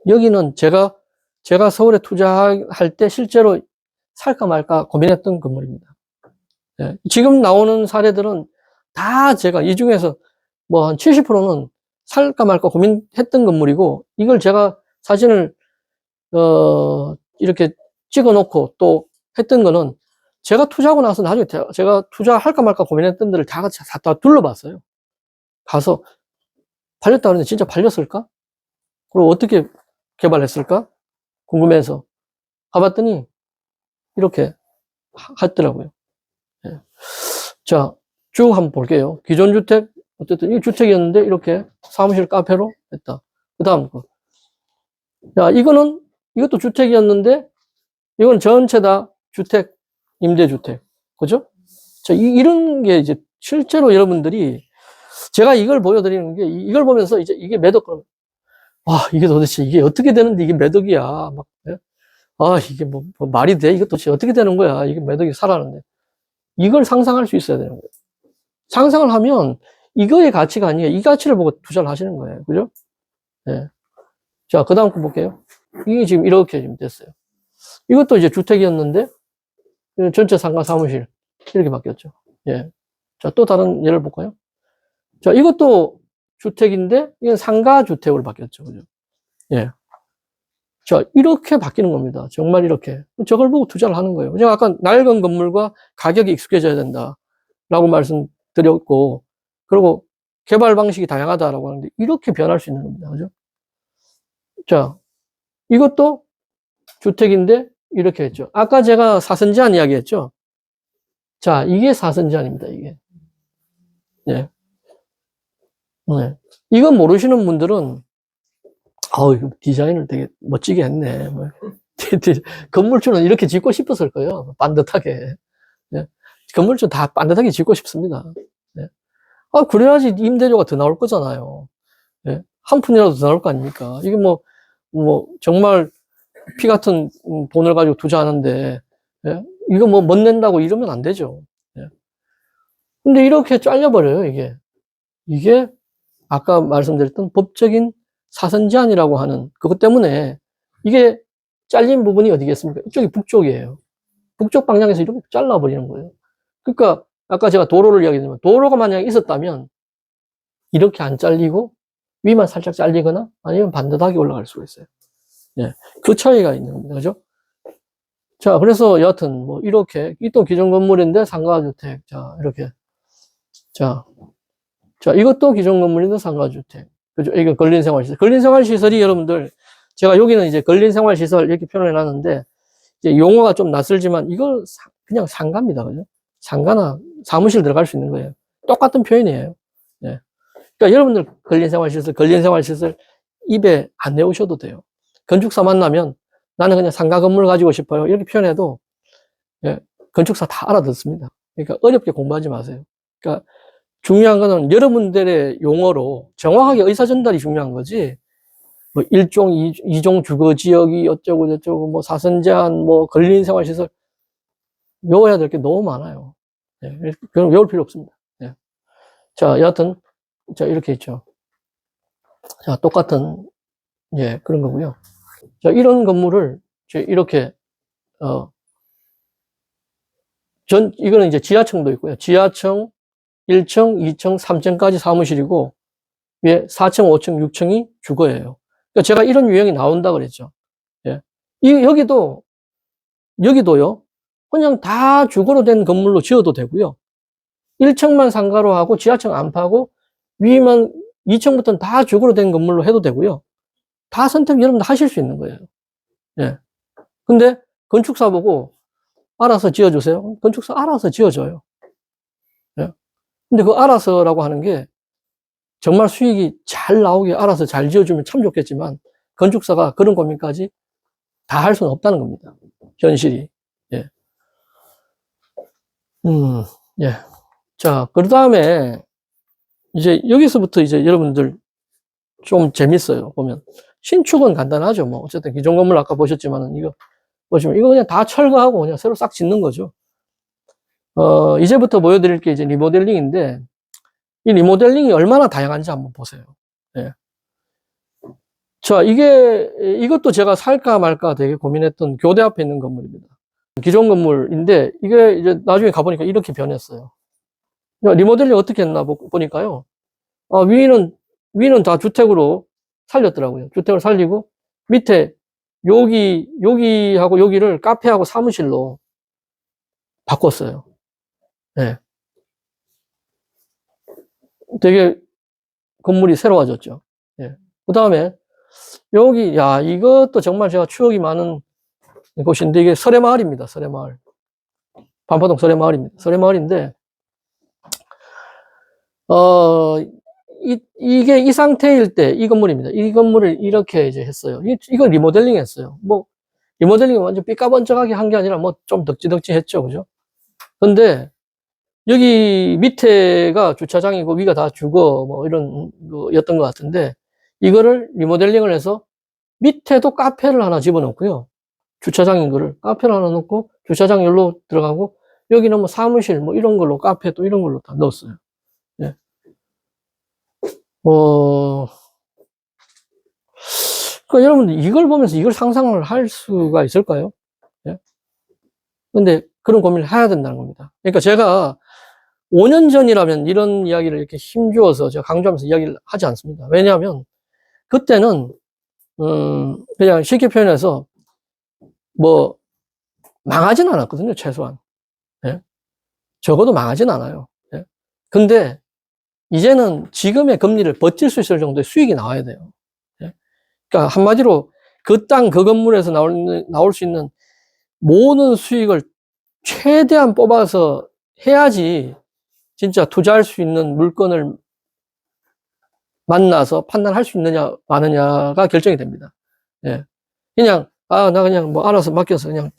여기는 제가 서울에 투자할 때 실제로 살까 말까 고민했던 건물입니다. 예, 지금 나오는 사례들은 다 제가 이 중에서 뭐 한 70%는 살까 말까 고민했던 건물이고 이걸 제가 사진을 이렇게 찍어 놓고 또 했던 거는 제가 투자하고 나서 나중에 제가 투자할까 말까 고민했던 데를 다 같이 다 둘러봤어요. 가서 팔렸다 그러는데 진짜 팔렸을까? 그리고 어떻게 개발했을까? 궁금해서 가봤더니 이렇게 하더라고요. 예. 자, 쭉 한번 볼게요. 기존 주택, 어쨌든 이 주택이었는데 이렇게 사무실 카페로 했다. 그 다음 거. 자, 이것도 주택이었는데 이건 전체 다 주택, 임대주택. 그죠? 자, 이런 게 이제 실제로 여러분들이 제가 이걸 보여드리는 게 이걸 보면서 이제 이게 매덕, 이게 도대체 이게 어떻게 되는데 이게 매덕이야. 막, 예? 이게 뭐 말이 돼? 이게 도대체 어떻게 되는 거야? 이게 매덕이 살아는데. 이걸 상상할 수 있어야 되는 거예요. 상상을 하면 이거의 가치가 아니에요. 이 가치를 보고 투자를 하시는 거예요. 그죠? 예. 자, 그 다음 거 볼게요. 이게 지금 이렇게 지금 됐어요. 이것도 이제 주택이었는데, 전체 상가 사무실. 이렇게 바뀌었죠. 예. 자, 또 다른 예를 볼까요? 자, 이것도 주택인데, 이건 상가 주택으로 바뀌었죠. 그죠? 예. 자, 이렇게 바뀌는 겁니다. 정말 이렇게. 저걸 보고 투자를 하는 거예요. 제가 아까 낡은 건물과 가격이 익숙해져야 된다. 라고 말씀드렸고, 그리고 개발 방식이 다양하다라고 하는데, 이렇게 변할 수 있는 겁니다. 그죠? 자, 이것도 주택인데, 이렇게 했죠. 아까 제가 사선 제한 이야기 했죠? 자, 이게 사선 제한입니다, 이게. 예. 네. 이거 모르시는 분들은, 디자인을 되게 멋지게 했네. 뭐. 건물주는 이렇게 짓고 싶었을 거예요. 반듯하게. 예. 건물주 다 반듯하게 짓고 싶습니다. 예. 그래야지 임대료가 더 나올 거잖아요. 예. 한 푼이라도 더 나올 거 아닙니까? 이게 정말 피 같은 돈을 가지고 투자하는데, 예? 이거 못 낸다고 이러면 안 되죠. 예. 근데 이렇게 잘려버려요, 이게. 이게 아까 말씀드렸던 법적인 사선 제한이라고 하는 그것 때문에 이게 잘린 부분이 어디겠습니까? 이쪽이 북쪽이에요. 북쪽 방향에서 이렇게 잘라버리는 거예요. 그러니까 아까 제가 도로를 이야기했지만 도로가 만약에 있었다면 이렇게 안 잘리고 위만 살짝 잘리거나 아니면 반듯하게 올라갈 수가 있어요. 예. 그 차이가 있는 겁니다. 그죠? 자, 그래서 여하튼 이렇게 이 또 기존 건물인데 상가주택. 자, 이렇게. 자, 이것도 기존 건물인데 상가주택. 그죠? 이거 근린생활시설. 근린생활시설이 여러분들, 제가 여기는 이제 근린생활시설 이렇게 표현해 놨는데, 이제 용어가 좀 낯설지만, 이걸 그냥 상가입니다. 그죠? 상가나 사무실 들어갈 수 있는 거예요. 똑같은 표현이에요. 네. 그러니까 여러분들 근린생활시설 입에 안 내오셔도 돼요. 건축사 만나면 나는 그냥 상가 건물 가지고 싶어요. 이렇게 표현해도, 예, 건축사 다 알아듣습니다. 그러니까 어렵게 공부하지 마세요. 그러니까 중요한 거는 여러분들의 용어로 정확하게 의사전달이 중요한 거지, 1종, 2종 주거지역이 어쩌고 저쩌고, 사선제한, 근린생활시설, 외워야 될 게 너무 많아요. 예, 그럼 외울 필요 없습니다. 예. 자, 여하튼, 자, 이렇게 있죠. 자, 똑같은, 예, 그런 거고요. 자, 이런 건물을, 이렇게, 이거는 이제 지하층도 있고요. 지하층, 1층, 2층, 3층까지 사무실이고, 위에 4층, 5층, 6층이 주거예요. 그러니까 제가 이런 유형이 나온다 그랬죠. 예. 여기도요, 그냥 다 주거로 된 건물로 지어도 되고요. 1층만 상가로 하고 지하층 안 파고 위만 2층부터는 다 주거로 된 건물로 해도 되고요. 다 선택 여러분들 하실 수 있는 거예요. 예. 근데 건축사 보고 알아서 지어주세요. 건축사 알아서 지어줘요. 예. 근데 그 알아서라고 하는 게 정말 수익이 잘 나오게 알아서 잘 지어주면 참 좋겠지만 건축사가 그런 고민까지 다 할 수는 없다는 겁니다. 현실이. 예. 예. 자, 그 다음에 이제 여기서부터 이제 여러분들 좀 재밌어요. 보면. 신축은 간단하죠. 뭐, 어쨌든 기존 건물 아까 보셨지만은 이거 보시면 이거 그냥 다 철거하고 그냥 새로 싹 짓는 거죠. 이제부터 보여드릴 게 이제 리모델링인데 이 리모델링이 얼마나 다양한지 한번 보세요. 예. 자, 이것도 제가 살까 말까 되게 고민했던 교대 앞에 있는 건물입니다. 기존 건물인데 이게 이제 나중에 가보니까 이렇게 변했어요. 리모델링 어떻게 했나 보니까요. 위는 다 주택으로 살렸더라고요. 주택을 살리고 밑에 여기하고 여기를 카페하고 사무실로 바꿨어요. 네. 되게 건물이 새로워졌죠. 예. 그 다음에 여기, 야, 이것도 정말 제가 추억이 많은 곳인데 이게 설해마을입니다. 설해마을. 반포동 설해마을입니다. 설해마을인데, 이게 이 상태일 때 이 건물입니다. 이 건물을 이렇게 이제 했어요. 이거 리모델링 했어요. 뭐, 리모델링은 완전 삐까번쩍하게 한 게 아니라 뭐 좀 덕지덕지 했죠. 그죠? 근데 여기 밑에가 주차장이고 위가 다 주거 뭐 이런 거였던 것 같은데 이거를 리모델링을 해서 밑에도 카페를 하나 집어넣고요. 주차장인 거를 카페를 하나 넣고 주차장 열로 들어가고 여기는 뭐 사무실 뭐 이런 걸로 카페 또 이런 걸로 다 넣었어요. 예. 그러니까 여러분들 이걸 보면서 이걸 상상을 할 수가 있을까요? 예. 근데 그런 고민을 해야 된다는 겁니다. 그러니까 제가 5년 전이라면 이런 이야기를 이렇게 힘주어서 제가 강조하면서 이야기를 하지 않습니다. 왜냐하면 그때는 그냥 쉽게 표현해서 뭐 망하진 않았거든요. 최소한. 예? 적어도 망하진 않아요. 예? 근데 이제는 지금의 금리를 버틸 수 있을 정도의 수익이 나와야 돼요. 예? 그러니까 한마디로 그 땅, 그 건물에서 나올 수 있는 모든 수익을 최대한 뽑아서 해야지 진짜 투자할 수 있는 물건을 만나서 판단할 수 있느냐, 마느냐가 결정이 됩니다. 예. 그냥, 나 그냥 뭐 알아서 맡겨서 그냥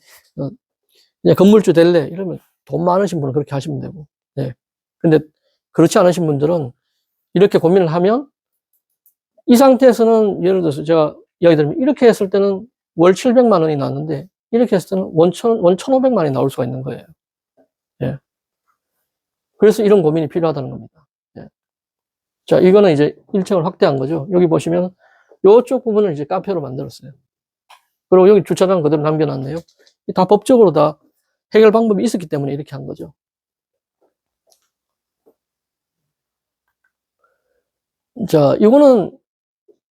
건물주 될래. 이러면 돈 많으신 분은 그렇게 하시면 되고. 예. 근데 그렇지 않으신 분들은 이렇게 고민을 하면 이 상태에서는 예를 들어서 제가 이야기 드리면 이렇게 했을 때는 월 700만 원이 나왔는데 이렇게 했을 때는 원 1,500만 원이 나올 수가 있는 거예요. 예. 그래서 이런 고민이 필요하다는 겁니다. 예. 자, 이거는 이제 1층을 확대한 거죠. 여기 보시면 이쪽 부분을 이제 카페로 만들었어요. 그리고 여기 주차장 그대로 남겨놨네요. 다 법적으로 다 해결 방법이 있었기 때문에 이렇게 한 거죠. 자, 이거는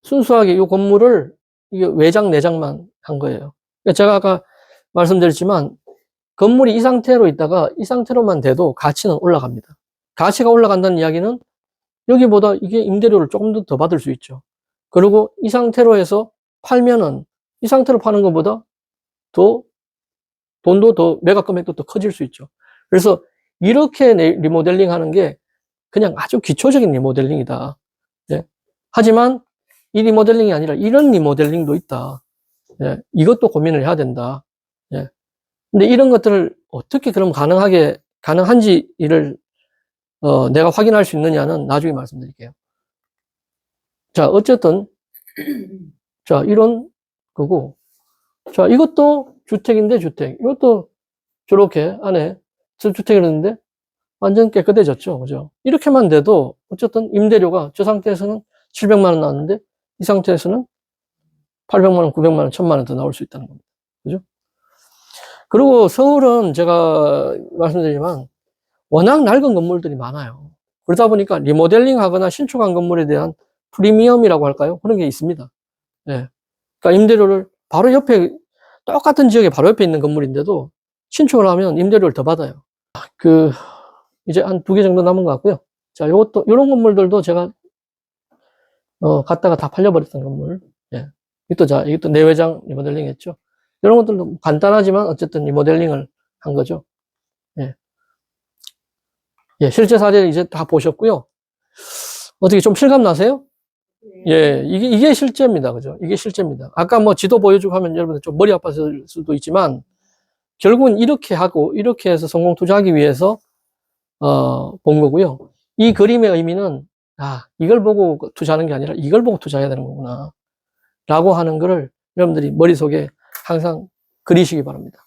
순수하게 이 건물을 이게 외장, 내장만 한 거예요. 그러니까 제가 아까 말씀드렸지만 건물이 이 상태로 있다가 이 상태로만 돼도 가치는 올라갑니다. 가치가 올라간다는 이야기는 여기보다 이게 임대료를 조금 더 받을 수 있죠. 그리고 이 상태로 해서 팔면은 이 상태로 파는 것보다 돈도 더, 매각 금액도 더 커질 수 있죠. 그래서 이렇게 리모델링 하는 게 그냥 아주 기초적인 리모델링이다. 예. 하지만 이 리모델링이 아니라 이런 리모델링도 있다. 예. 이것도 고민을 해야 된다. 예. 근데 이런 것들을 어떻게 그럼 가능한지를 내가 확인할 수 있느냐는 나중에 말씀드릴게요. 자, 어쨌든 자, 이런 거고 자, 이것도 주택인데 주택. 이것도 저렇게 안에 주택이었는데 완전 깨끗해졌죠. 그죠? 이렇게만 돼도 어쨌든 임대료가 저 상태에서는 700만 원 나왔는데 이 상태에서는 800만 원, 900만 원, 1000만 원 더 나올 수 있다는 겁니다. 그죠? 그리고 서울은 제가 말씀드리지만 워낙 낡은 건물들이 많아요. 그러다 보니까 리모델링 하거나 신축한 건물에 대한 프리미엄이라고 할까요? 그런 게 있습니다. 예. 그러니까 임대료를 바로 옆에, 똑같은 지역에 바로 옆에 있는 건물인데도 신축을 하면 임대료를 더 받아요. 이제 한 2개 정도 남은 것 같고요. 자, 요런 건물들도 제가, 갔다가 다 팔려버렸던 건물. 예. 이것도 내외장 리모델링 했죠. 이런 것들도 간단하지만 어쨌든 리모델링을 한 거죠. 예. 예, 실제 사례를 이제 다 보셨고요. 어떻게 좀 실감 나세요? 예, 이게 실제입니다. 그죠? 이게 실제입니다. 아까 뭐 지도 보여주고 하면 여러분들 좀 머리 아팠을 수도 있지만, 결국은 이렇게 하고, 이렇게 해서 성공 투자하기 위해서, 본 거고요. 이 그림의 의미는 아, 이걸 보고 투자하는 게 아니라 이걸 보고 투자해야 되는 거구나. 라고 하는 거를 여러분들이 머릿속에 항상 그리시기 바랍니다.